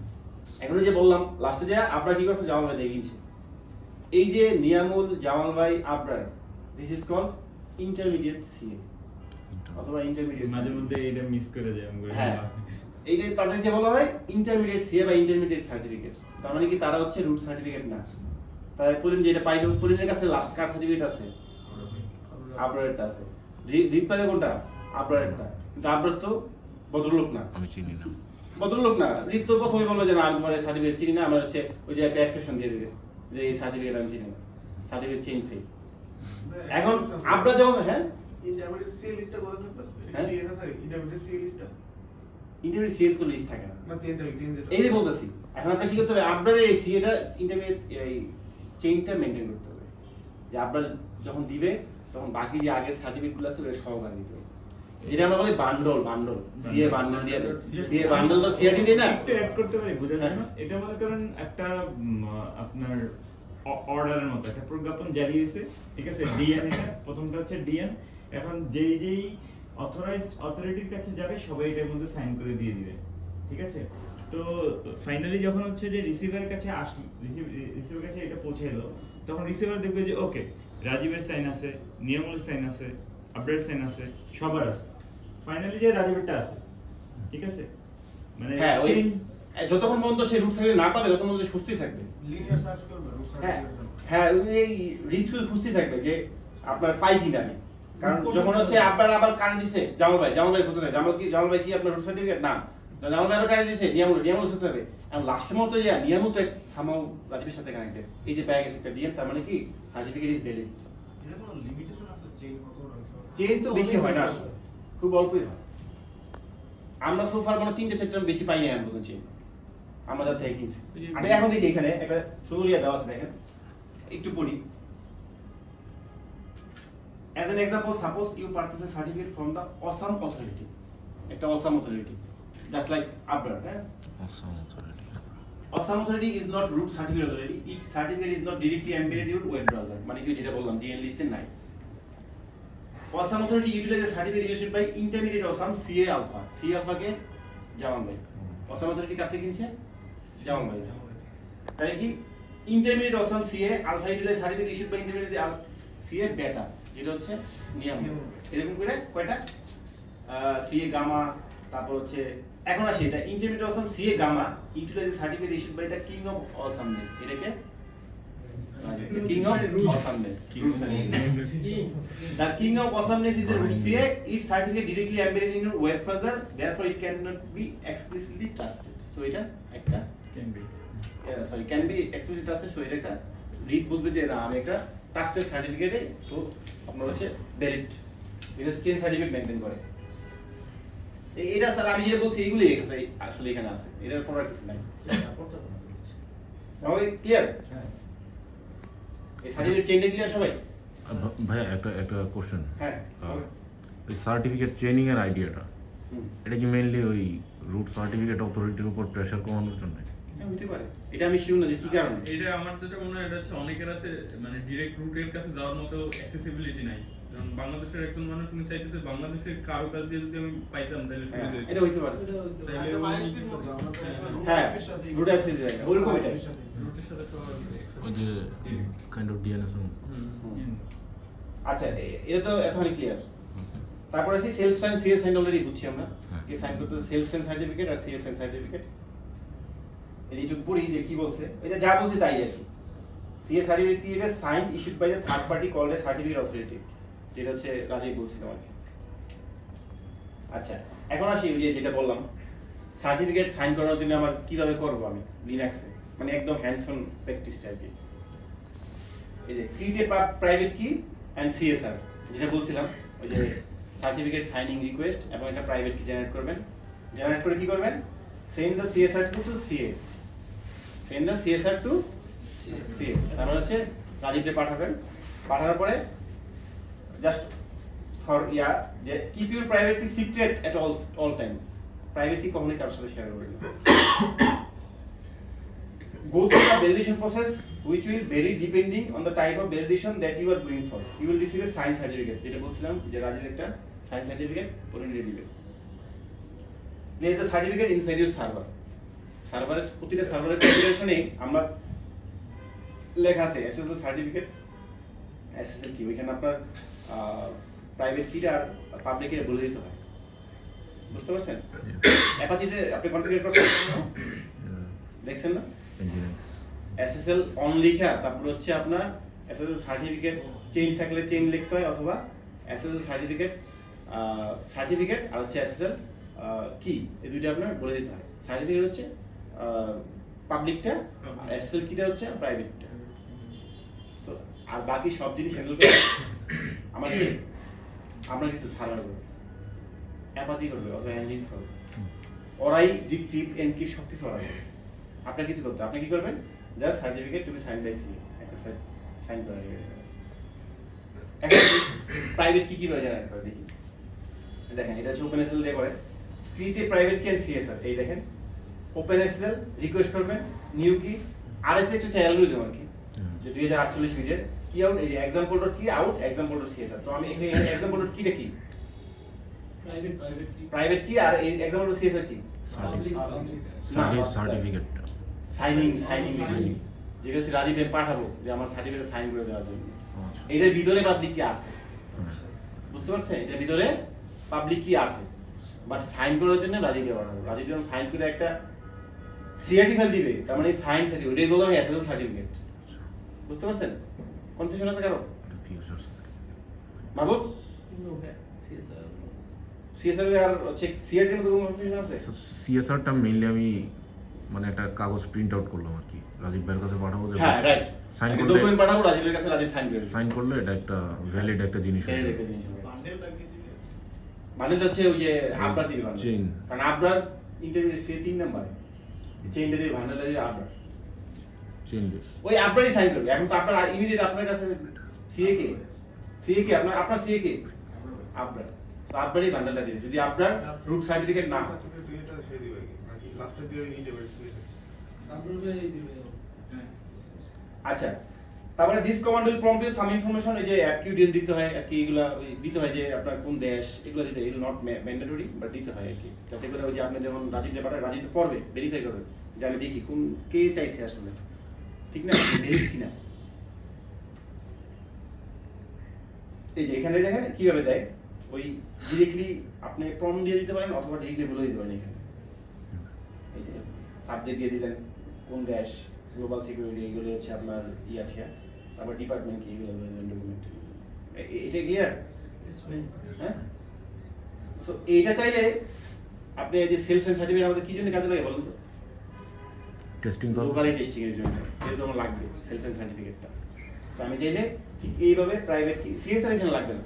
এখন যে বললাম লাস্টে যে আপনারা কি করছে, জামাল ভাই দেখিয়েছে এই যে নিয়ামুল, জামাল ভাই, Abrar, this is called intermediate CA অথবা ইন্টারমিডিয়েট। মাঝে মধ্যে এটা মিস করে যায় আমরা। হ্যাঁ, এইটা তাদেরকে বলা হয় ইন্টারমিডিয়েট সিএ বা ইন্টারমিডিয়েট সার্টিফিকেট। তার মানে কি তারা হচ্ছে রুট সার্টিফিকেট না। তাই পুলিন যেটা পাইলো, পুলিনের কাছে লাস্ট কার সার্টিফিকেট আছে, আবরারটা আছে। রিট পাবে কোনটা, আবরারটা। কিন্তু আবরার তো ভদ্রলোক না, আমি চিনি না। ভদ্রলোক না। রিট তো প্রথমে বলবে যে না আমি তোমার সার্টিফিকেট চিনি না, আমার হচ্ছে ওই যে একটা এক্সেপশন দিয়ে দিবে যে এই সার্টিফিকেট আমি চিনি না, সার্টিফিকেট চেঞ্জ ফেল। এখন আবরার যখন হ্যাঁ ইন্টারমিডিয়েট সি লিস্টটা কোথা থাকবে? হ্যাঁ? ডিএনএ থাকে ইন্টারমিডিয়েট সি লিস্টটা ইন্টারমিডিয়েট সিএর তো লিস্ট থাকে না। না চেঞ্জ এই যে বলতেছি, এখন আপনার কি করতে হবে, আপনার এই সিএটা ইন্টারমিডিয়েট এই চেইনটা মেইনটেইন করতে হবে। যে আপনার যখন দিবে তখন বাকি যে আগের সার্টিফিকেটগুলো আছে ওগুলো সহকারে দিতে হবে। যেটা আমরা বলি বান্ডল, সিএ বান্ডল দিয়ে দেয়। সিএ বান্ডল তো সিআরটি দেয় না। একটু অ্যাড করতে পারি বোঝার জন্য। এটা মনে করেন একটা আপনার অর্ডারের মতো একটা প্রজ্ঞাপন জারি হয়েছে, ঠিক আছে? ডিএন, এটা প্রথমটা হচ্ছে ডিএন। এখন যেই অথরাইজড অথরিটির কাছে যাবে সবাই এটার মধ্যে সাইন করে দিয়ে দিবে, ঠিক আছে? তো ফাইনালি যখন হচ্ছে যে রিসিভারের কাছে রিসিভারের কাছে এটা পৌঁছে এলো, তখন রিসিভার দেখবে যে ওকে রাজীবের সাইন আছে, নিয়ামলের সাইন আছে, আবরারের সাইন আছে, সবার আছে। ফাইনালি যে রাজীবেরটা আছে, ঠিক আছে? মানে হ্যাঁ, ওই যতক্ষণ পর্যন্ত সে রুট সার্টিফিকেট না পাবে ততক্ষণ পর্যন্ত সুস্থই থাকবে। লিনিয়ার সার্চ করবে রুট হ্যাঁ সার্টিফিকেট। হ্যাঁ, এই রিট খুঁজতেই থাকবে যে আপনার পাই কিনা আমি। কারণ যখন হচ্ছে আপনার আবার কান দিছে জামাল ভাই খুঁজতে থাকে, জামাল ভাই কি আপনার রুট সার্টিফিকেট না, জামাল ভাই আবার কান দিছে নিয়ামুল খুঁজতে হবে। এখন লাস্টের মতো যে নিয়ামুল তো সামাও রাজীবের সাথে কানেক্টেড, এই যে পেয়ে গেছে একটা ডিএম, তার মানে কি সার্টিফিকেট ইজ ভ্যালিড। এটা কোনো লিমিটেশন আছে চেইন কত রাখতে হবে? চেইন তো বেশি হয় না আসলে, খুব অল্পই হয়। আমরা সোফার কোনো 3টে সেক্টর বেশি পাই না এখন পর্যন্ত চেইন, আমরা যা থেকে কিনছি। আচ্ছা এখন দেখি এখানে একটা সুন্দর ইয়া দেওয়া আছে, দেখেন একটু পড়ি। As an example, suppose you purchase a certificate from the awesome authority. একটা awesome authority, just like Abrar, Awesome authority is not root certificate authority. Its certificate is not directly embedded in your web browser. মানে কি যেটা বললাম DN লিস্টে নাই। Awesome authority utilizes a certificate issued by intermediate awesome CA alpha. CA alpha কে জামান ভাই। Awesome authority কার থেকে কিনছে? জামান ভাই। তাই কি intermediate awesome CA alpha utilizes certificate issued by intermediate CA beta, যেটা হচ্ছে নিয়ম। এরকম করে কয়টা CA গামা, তারপর হচ্ছে এখন আসি এটা intermediate awesome CA gamma utilize certificate issued by the king of awesomeness. এটাকে king of awesomeness, the king of awesomeness is the root CA. Its certificate directly embedded in your web browser, therefore it cannot be explicitly trusted. So এটা একটা can be explicitly trusted. So এটা একটা রিড বুঝবে যে না আমি একটা ট্রাস্টেড সার্টিফিকেটে, সো আপনার হচ্ছে ভ্যালিড, এটা চেঞ্জ সার্টিফিকেট মেইনটেইন করে। এটা স্যার আমি যেটা বলছি এগুলি আসলে এখানে আছে, এটার পর আর কিছু নাই। তাহলে ক্লিয়ার? হ্যাঁ, এই সার্টিফিকেট চেইনটা ক্লিয়ার সবাই? ভাই একটা কোশ্চেন। হ্যাঁ, ওই সার্টিফিকেট চেইনিং এর আইডিয়াটা, এটা কি মেইনলি ওই রুট সার্টিফিকেট অথরিটির উপর প্রেসার কমানোর জন্য? হতে পারে, এটা আমি শিওর না যে কি কারণে। এটা আমার যেটা মনে হয় এটা হচ্ছে অনেকের আছে মানে ডাইরেক্ট রুটের কাছে যাওয়ার মতো অ্যাক্সেসিবিলিটি নাই। কারণ বাংলাদেশের একজন মানুষ উনি চাইতেছে বাংলাদেশের কারো কাছ দিয়ে যদি আমি পাইতাম তাহলে সুবিধা হতো। এটা হইতে পারে। তাহলে হ্যাঁ, রুট অ্যাক্সেস দিয়ে রাখা ওরকম এটা রুটের সাথে সবার ওই যে কাইন্ড অফ ডিএনএস। আচ্ছা, এটা তো এতখানি ক্লিয়ার। তারপর আছে self sign, CS sign already বুঝছি আমরা কি সাইন করতে সেলফ সাইন সার্টিফিকেট আর সিএস সাইন সার্টিফিকেট। এই যে একটু পড়ি যে কি বলছে, এটা যা বলছে তাই আর কি। CS certificate is signed issued by the third party called a certificate authority, যেটা হচ্ছে রাজীব বলছিলাম আর কি। আচ্ছা, এখন আসি ওই যে যেটা বললাম সার্টিফিকেট সাইন করানোর জন্য আমার কিভাবে করব আমি লিনাক্সে, মানে একদম হ্যান্ডস অন প্র্যাকটিসটা আর কি। এই যে ক্রিয়েট এ প্রাইভেট কি এন্ড সিএসআর যেটা বলছিলাম, ওই যে সার্টিফিকেট সাইনিং রিকোয়েস্ট এবং একটা প্রাইভেট কি জেনারেট করবেন। জেনারেট করে কি করবেন, send the CSR to CA, send the CSR to CA. তারপর হচ্ছে রাজীবকে পাঠাবেন। পাঠানোর পরে জাস্ট ফর যে keep your private key secret at all times. Private key কখনোই কারোর সাথে শেয়ার করবেন না। go through the validation process which will vary depending on the type of validation that you are going for. You will receive a science certificate. যেটা বলছিলাম যে রাজের একটা science certificate পরে নিয়ে দিবে। Place the certificate inside your server. সার্ভারের প্রতিটা সার্ভারের কনফিগারেশনে আমরা লেখা আছে SSL সার্টিফিকেট, SSL কি ওইখানে আপনার প্রাইভেট কি আর পাবলিক কি বলে দিতে হয়। বুঝতে পারছেন? অ্যাপাচিতে আপনি কনফিগার করতে দেখছেন না? SSL অন লিখা তারপর হচ্ছে আপনার SSL সার্টিফিকেট চেইন থাকলে চেইন লিখতে হয় অথবা SSL সার্টিফিকেট আর হচ্ছে SSL কি এই দুইটা আপনার বলে দিতে হয়। সার্টিফিকেট হচ্ছে পাবলিকটা আর SSL কিটা হচ্ছে প্রাইভেটটা। সো আর বাকি সব জিনিস হ্যান্ডেল করে আমাদের আমরা কিছু সার্ভার করব, অ্যাপাচি করবে অথবা অ্যানালিস করবে, ওরাই ডিক্রিপ্ট এনক্রিপ্ট সব কিছু ওরা করবে। আপনার কিছু করতে আপনি কি করবেন, just certificate to be sign by C একটা সাইন করে এখন প্রাইভেট কি কিভাবে জেনারেট করে দেখি। দেখেন এটা হচ্ছে ওপেনএসএল দিয়ে করে ক্রিয়েট এ প্রাইভেট কি এন্ড সিএসআর। এই দেখেন ওপেনএসএল রিকোয়েস্ট করবেন নিউ কি আরএসএ একটা অ্যালগরিদম আর কি যে 2048 বিটের কি আউট এই एग्जांपल ডট কি আউট एग्जांपल ডট সিএসআর। তো আমি এখানে एग्जांपल ডট কিটা কি প্রাইভেট কি আর এই एग्जांपल ডট সিএসআর কি সার্টিফিকেট সাইনিং যেটা হচ্ছে রাজীবের পাঠাবো যে আমার সার্টিফিকেট সাইন করে দেওয়ার জন্য। এটার ভিতরে পাবলিক কি আছে বুঝতে পারছেন? এটার ভিতরে পাবলিক কি আছে বাট সাইন করার জন্য রাজীবকে পাঠাবো। রাজীব যখন সাইন করে একটা সিআরটি ফাইল দিবে তার মানে সাইন সার্টিফিকেট এটাই বলা হয় এসএসএল সার্টিফিকেট। বুঝতে পারছেন? কনফিউশন আছে কারো? মাহবুব সিএসআর আর হচ্ছে সিআরটির মধ্যে কোনো কনফিউশন আছে? সিএসআরটা মেইনলি আমি মানে একটা কাগজ প্রিন্ট আউট করলাম আর কি, রাজীব ভাইয়ের কাছে পাঠাবো। হ্যাঁ রাইট, সাইন একটা করলে ডকুমেন্ট পাঠাবো রাজীবের কাছে, রাজীব সাইন করবে। সাইন করলে এটা একটা ভ্যালিড একটা জিনিস হবে। বান্ডেল হচ্ছে ওই যে আবরার দিবে বান্ডেল, চেইন কারণ আবরার ইন্টারমিডিয়েট সি 3 নাম্বার চেইনটা দিয়ে বান্ডেলটা দিয়ে আবরার চেইন ওই আবরারই সাইন করবে। এখন তো আপনার ইমিডিয়েট আপনার কাছে সিএ কে আপনার সিএ কে আবরার, তো আবরারই বান্ডেলটা দিবে যদি আবরার রুট সার্টিফিকেট না হয়। আচ্ছা তারপরে this command will prompt you some information, এই যে এফকিউডিএল দিতে হয় আর কি, এগুলা ওই দিতে হয় যে আপনার কোন দেশ এগুলো দিতে, এগুলো নট ম্যান্ডেটরি বাট দিতে হয় আর কি, যাতে করে ওই যে আপনি যখন রাজীব পাঠায় রাজীব পড়বে ভেরিফাই করবে যে আমি দেখি কোন কে চাইছে আসলে ঠিক না ভেরিফাই কিনা। এই যে এখানে দেখেন কিভাবে দেয়, ওই ডিরেক্টলি আপনি প্রম্পট দিয়ে দিতে পারেন অথবা ডিরেক্টলি বলে দিতে পারেন। এখানে এই যে সাবজেক্ট দিয়ে দিলেন কোন দেশ, গ্লোবাল সিকিউরিটি এগুলো হচ্ছে আপনার ইয়াঠিয়া, তারপর ডিপার্টমেন্ট কি এগুলো ডকুমেন্ট। এটা ক্লিয়ার? হ্যাঁ। সো এইটা চাইলে আপনি এই যে সেলফ সার্টিফিকেট আমাদের কি জন্য কাজে লাগে বলুন তো? টেস্টিং লোকালি টেস্টিং এর জন্য এটা তো আমার লাগবে সেলফ সার্টিফিকেটটা। তো আমি চাইলে ঠিক এইভাবে প্রাইভেট কি সিএসআর এখানে লাগবে না,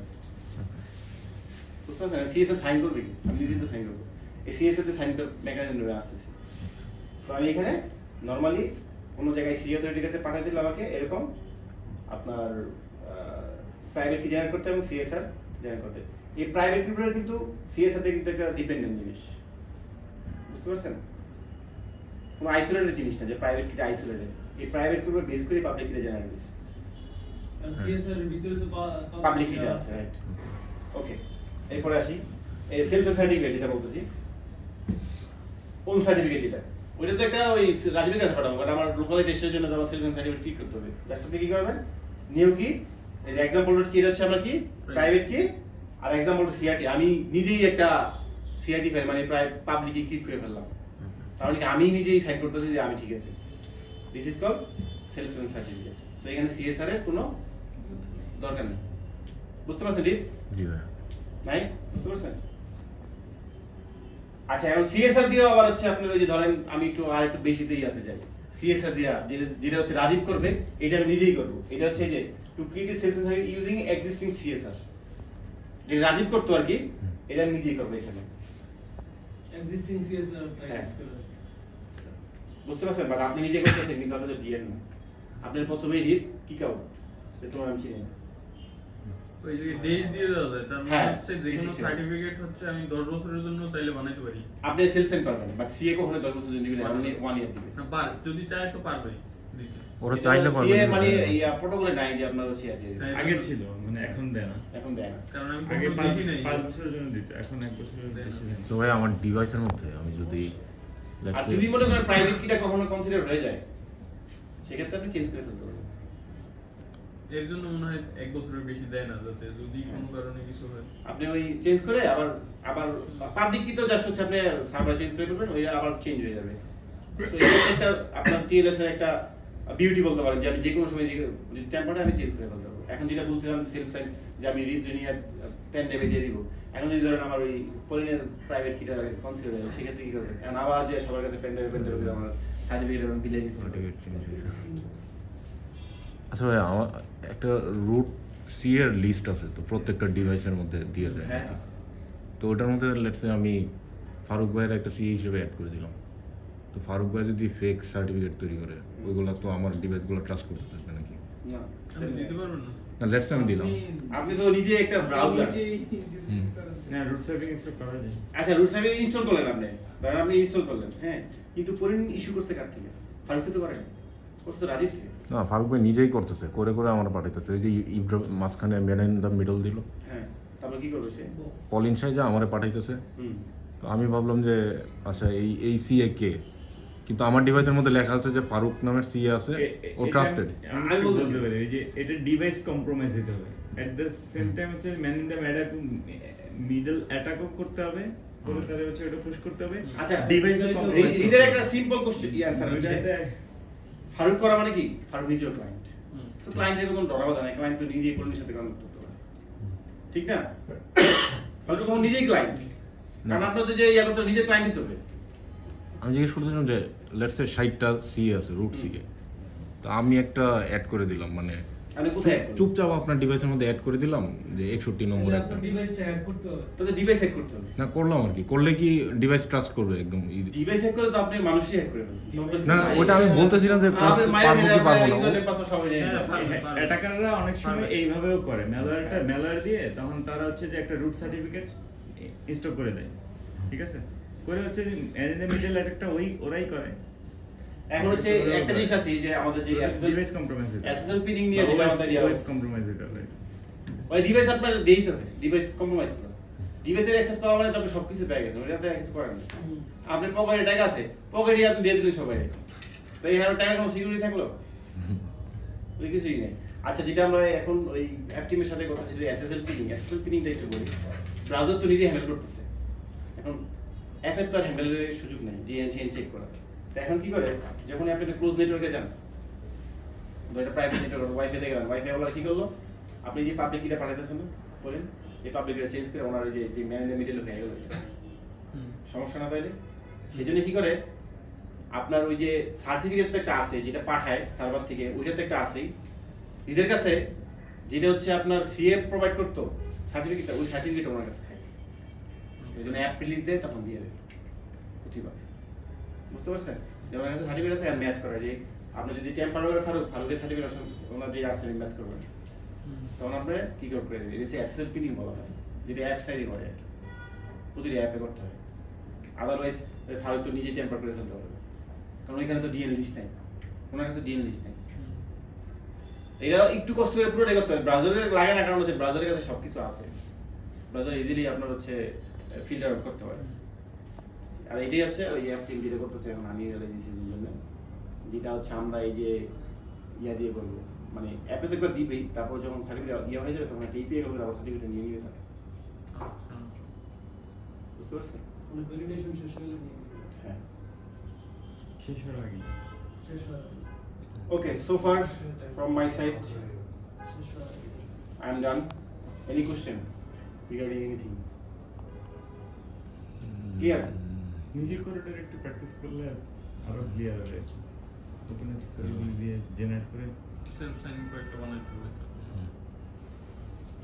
বুঝতে পারছেন? সিএসআর সাইন করবে কি আমি নিজেই তো সাইন করবো, এই সিএসআর তে সাইন করার মেকানিজম ধরে আসতেছি। তো আমি এখানে নরমালি কোনো জায়গায় সি অথরিটির কাছে পাঠিয়ে দিলে আমাকে এরকম আপনার প্রাইভেট কি জেনারেট করতে এবং সিএসআর জেনারেট করতে। এই প্রাইভেট কিগুলো কিন্তু সিএসআর তে কিন্তু একটা ডিপেন্ডেন্ট জিনিস, বুঝতে পারছেন? কোনো আইসোলেটেড জিনিস না যে প্রাইভেট কিটা আইসোলেটেড, এই প্রাইভেট কিগুলো বেস করে পাবলিক কিটা জেনারেট হইছে। সিএসআর এর ভিতরে তো পাবলিক কিটা আছে, রাইট। ওকে, এরপরে আসি এই সেলফ সার্টিফিকেট যেটা বলতেছি, কোন সার্টিফিকেট যেটা ওইটা তো একটা ওই রাজীবের কাছে পাঠাবো, কারণ আমার লোকাল টেস্টের জন্য আমার সেলফ সার্টিফিকেট কি করতে হবে। জাস্ট আপনি কি করবেন, নিউ কি এই যে एग्जांपल ডট কি হচ্ছে আমরা কি প্রাইভেট কি আর एग्जांपल ডট সিআরটি, আমি নিজেই একটা সিআরটি ফাইল মানে প্রায় পাবলিক কি ক্রিয়েট করে ফেললাম, তাহলে কি আমি নিজেই সাইন করতেছি যে আমি ঠিক আছে। This is called self certificate. So এখানে সিএসআর এর কোনো দরকার নেই, বুঝতে পারছেন? জি ভাই নাই, বুঝতে পারছেন? আচ্ছা এখন সিএসআর দিয়েও আবার হচ্ছে আপনার ওই যে ধরেন আমি একটু আর একটু বেশি দিয়ে যেতে চাই, সিএসআর দিয়া যেটা হচ্ছে রাজীব করবে এটা আমি নিজেই করব। এটা হচ্ছে যে to create self certificate using existing CSR, যেটা রাজীব করতো আর কি, এটা আমি নিজেই করব এখানে এক্সিস্টিং সিএসআর প্র্যাকটিস করে। বুঝতে পারছেন? বাট আপনি নিজে করতেছেন কিন্তু আপনাদের ডিএন না, আপনার প্রথমে রিড কি কাউ যে তোমার আমি চিনি না, ওই যে ডেজ দিয়ে দেওয়া যায়, তার মানে হ্যাঁ, হচ্ছে যে কোনো 365 সার্টিফিকেট হচ্ছে আমি 10 বছরের জন্য চাইলে বানাইতে পারি। আপনি সেল সেন্ড পারবেন, বাট সিএ কখনো 10 বছর জন্য দিবেন না, আপনি 1 ইয়ার দিবেন। না যদি চায় তো পারবে দিতে। ওরা চাইলে পারবে সিএ না। মানে এই প্রটোকলে নাই যে আপনার হচ্ছে ইয়ার দিয়ে দিবেন। হ্যাঁ। আগে ছিল, মানে এখন দেয় না। এখন দেয় না। কারণ আমি আগে কখনো দেখি নাই। 5 বছরের জন্য দিত, এখন 1 বছরের বেশি দেয় না। তো ভাই আমার ডিভাইসের মধ্যে আমি যদি let's আর say- যদি মনে করেন প্রাইভেট কিটা কখনো কনসিডার হয়ে যায়, সেক্ষেত্রে আপনি চেঞ্জ করে ফেলতে পারবেন। এর জন্য মনে হয় 1 বছরের বেশি দেয় না, যাতে যদি কোনো কারণে কিছু হয়। আপনি ওই চেঞ্জ করে আবার পাবলিক কি তো জাস্ট হচ্ছে আপনি সার্ভার চেঞ্জ করে ফেলবেন, ওই আবার চেঞ্জ হয়ে যাবে। তো এটা একটা আপনার টিএলএস এর একটা বিউটি বলতে পারেন, যে আমি যে কোনো সময় যদি টেম্পারে আমি চেঞ্জ করে ফেলতে পারবো। এখন যেটা বলছিলাম সেলফ সাইন, যে আমি রিড্রেনিয়ার পেন ড্রাইভে দিয়ে দিব, এখন যদি ধরেন আমার ওই পলিনের প্রাইভেট কিটা কনসিডার হয়, সেক্ষেত্রে কি করবে? এখন আবার যে সবার কাছে পেন ড্রাইভে আমার সার্টিফিকেট এবং বিলে দিতে হবে। Certificate change হয়েছে। আচ্ছা ভাই, আমার একটা রুট সি এর লিস্ট আছে তো প্রত্যেকটা ডিভাইসের মধ্যে দিয়ে দেয়। হ্যাঁ, আছে। তো ওটার মধ্যে লেটস সে আমি ফারুক ভাইয়ের একটা সি হিসেবে অ্যাড করে দিলাম। তো ফারুক ভাই যদি ফেক সার্টিফিকেট তৈরি করে, ওইগুলো তো আমার ডিভাইসগুলো ট্রাস্ট করতে থাকবে নাকি? না, আপনি দিতে পারবেন না। না, লেটস সে আমি দিলাম। আপনি তো নিজে একটা ব্রাউজার, না, রুট সার্ভিং ইনস্টল করা যায়। আচ্ছা রুট সার্ভিং ইনস্টল করলেন আপনি, ধরেন আপনি ইনস্টল করলেন, হ্যাঁ, কিন্তু পরিণ ইস্যু করতে কার থেকে? ফারুক তো পারে না, করতে তো রাজীব থেকে। না, ফারুক ভাই নিজেই করতেছে, করে করে আমার পাঠাইতেছে। ওই যে ইব্রাহিম মাঝখানে ম্যান ইন দ্য মিডল দিল, হ্যাঁ, তারপর কি করবে সে? পলিন সাইজা আমারে পাঠাইতেছে। হুম, তো আমি ভাবলাম যে আচ্ছা এই সিএ কে, কিন্তু আমার ডিভাইসের মধ্যে লেখা আছে যে ফারুক নামের সিএ আছে, ও ট্রাস্টেড। আমি আমি বলতেছি। বলতে পারি যে এটা ডিভাইস কম্প্রোমাইজ হতে হবে, এট দ্য সেম টাইম হচ্ছে ম্যান ইন দ্য মিডল অ্যাটাকও করতে হবে, করে তাহলে হচ্ছে এটা পুশ করতে হবে। আচ্ছা ডিভাইস এদের একটা সিম্পল কোশ্চেন অ্যানসার হচ্ছে, ফারুক করা মানে কি? ফারুক নিজেও ক্লায়েন্ট, তো ক্লায়েন্টের কোনো ডরা বাধা নাই, ক্লায়েন্ট তো নিজেই পরিণের সাথে কন্ট্যাক্ট করতে পারে, ঠিক না? ফারুক তখন নিজেই ক্লায়েন্ট, কারণ আপনার তো যে ইয়া করতে নিজে ক্লায়েন্ট দিতে হবে। আমি জিজ্ঞেস করছিলাম যে লেটস সে 60টা সিএ আছে রুট সিএ, তো আমি একটা অ্যাড করে দিলাম, মানে আমি কোথায় চুপচাপ আপনার ডিভাইসের মধ্যে অ্যাড করে দিলাম যে 61 নম্বর একটা। আপনার ডিভাইসটা হ্যাক করতে হবে। তাহলে ডিভাইস হ্যাক করতে হবে। না, করলাম আর কি। করলে কি ডিভাইস ট্রাস্ট করবে একদম? ডিভাইস হ্যাক করে তো আপনি মানুষই হ্যাক করে ফেলছেন। না, ওটা আমি বলতেছিলাম যে আপনি মায়ের পারবো কি পারবো না। ইউজারনেম পাসওয়ার্ড সবাই জানেন। অ্যাটাকাররা অনেক সময় এইভাবেও করে, ম্যালওয়্যার দিয়ে তখন তারা হচ্ছে যে একটা রুট সার্টিফিকেট ইনস্টল করে দেয়, ঠিক আছে, করে হচ্ছে মিডল অ্যাটাকটা ওরাই করে। এখন হচ্ছে একটা জিনিস আছে যে আমাদের যে ডিভাইস কম্প্রোমাইজ এসএসএল পিনিং নিয়ে যেটা আমাদের ওএস কম্প্রোমাইজ হতে হবে। ওই ডিভাইস আপনার দিতে হবে, ডিভাইস কম্প্রোমাইজ করে। ডিভাইসের অ্যাক্সেস পাওয়া মানে তো আপনি সবকিছু পেয়ে গেছেন, ওটাতে কিছু করেন না। আপনি পকেটে টাকা আছে, পকেটে আপনি দিয়ে দিলেন সবাই, তো এখানে টাকা কোনো সিকিউরিটি থাকলো? ওই কিছুই নেই। আচ্ছা, যেটা আমরা এখন ওই অ্যাপ টিমের সাথে কথা ছিল এসএসএল পিনিংটা একটু বলি। ব্রাউজার তো নিজে হ্যান্ডেল করতেছে, এখন অ্যাপের তো আর হ্যান্ডেলের সুযোগ নেই ডিএনসিএন চেক করা। তো এখন কি করে, যখন আপনি একটা ক্লোজ নেটওয়ার্কে যান, একটা প্রাইভেট নেটওয়ার্ক ওয়াইফাই তে গেলেন, ওয়াইফাই ওয়ালা কি করলো, আপনি যে পাবলিক কিটা পাঠাইতেছেন না বলেন, এই পাবলিক কিটা চেঞ্জ করে ওনার যে ম্যান ইন দ্য মিডল হয়ে গেল, সমস্যা না তাইলে? সেই জন্য কি করে, আপনার ওই যে সার্টিফিকেট তো একটা আছে যেটা পাঠায় সার্ভার থেকে, ওইটা তো একটা আছেই এদের কাছে, যেটা হচ্ছে আপনার সিএ প্রোভাইড করতো সার্টিফিকেটটা, ওই সার্টিফিকেট ওনার কাছে থাকে। এই জন্য অ্যাপ রিলিজ দেয় তখন দিয়ে দেয় প্রতিবার, বুঝতে পারছেন? যেমন কাছে সার্টিফিকেট আছে ম্যাচ করা, যে আপনি যদি টেম্পার করে ফারুকের সার্টিফিকেট ওনার যে আছে ম্যাচ করবেন, তখন আপনি কি করে দেবেন? এটা হচ্ছে এসএসএল পিনিং বলা হয়, যেটা অ্যাপ সাইডে করে, প্রতিটি অ্যাপে করতে হয়। আদারওয়াইজ ফারুক তো নিজে টেম্পার করে ফেলতে পারবে, কারণ ওইখানে তো ডিএন লিস্ট নাই, ওনার কাছে ডিএন লিস্ট নাই। এটা একটু কষ্ট করে পুরোটাই করতে হবে, ব্রাউজারে লাগে না, কারণ হচ্ছে ব্রাউজারের কাছে সবকিছু আছে, ব্রাউজার ইজিলি আপনার হচ্ছে ফিল্টার আউট করতে পারে। আর এটাই হচ্ছে ওই অ্যাপ টিম যেটা করতেছে এখন আমি রেজিস্ট্রেশনের জন্য, যেটা হচ্ছে আমরা এই যে ইয়া দিয়ে করবো, মানে অ্যাপে তো একবার দিবেই, তারপর যখন সার্টিফিকেট ইয়ে হয়ে যাবে তখন একটা ইপিআই করবে, আবার সার্টিফিকেট নিয়ে নিতে হবে, বুঝতে পারছেন? মানে ভ্যালিডেশন শেষ হয়ে গেলে হ্যাঁ, শেষ হওয়ার আগে শেষ হয় okay, so far from my side I am done. Any question regarding anything? Clear? নিজে করিডোর একটু প্র্যাকটিস করলে আরো ক্লিয়ার হবে। ওপেনএসএসএল দিয়ে জেনারেট করে সেলফ সাইন করে একটা বানাইতে হবে।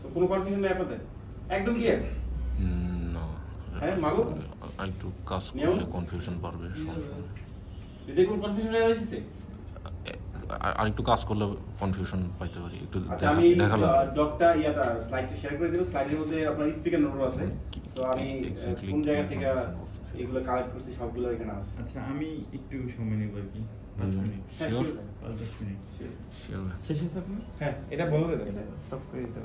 So কোনো কনফিউশন নেই আপনাদের? একদম ক্লিয়ার? না, হ্যাঁ মাগো, একটু কাজ নিয়ম? করলে কনফিউশন পারবে সমস্যা নেই। যদি কোনো কনফিউশন রয়েছে আরেকটু কাজ করলে কনফিউশন পাইতে পারি, একটু আচ্ছা আমি দেখা লাগবে। ডকটা স্লাইডটা শেয়ার করে দিব, স্লাইডের মধ্যে আপনার স্পিকার নোট আছে, তো আমি Exactly কোন জায়গা কি থেকে বলতেছি। এগুলো কালেক্ট করছি সবগুলো এখানে আছে। আচ্ছা আমি একটু সময় নেব আর কি 5 মিনিট হ্যাঁ, Sure. sure. 5-10 minute Sure. শেষ আছে আপনার? হ্যাঁ, এটা বন্ধ করে দেন, স্টপ করে দিতে হবে।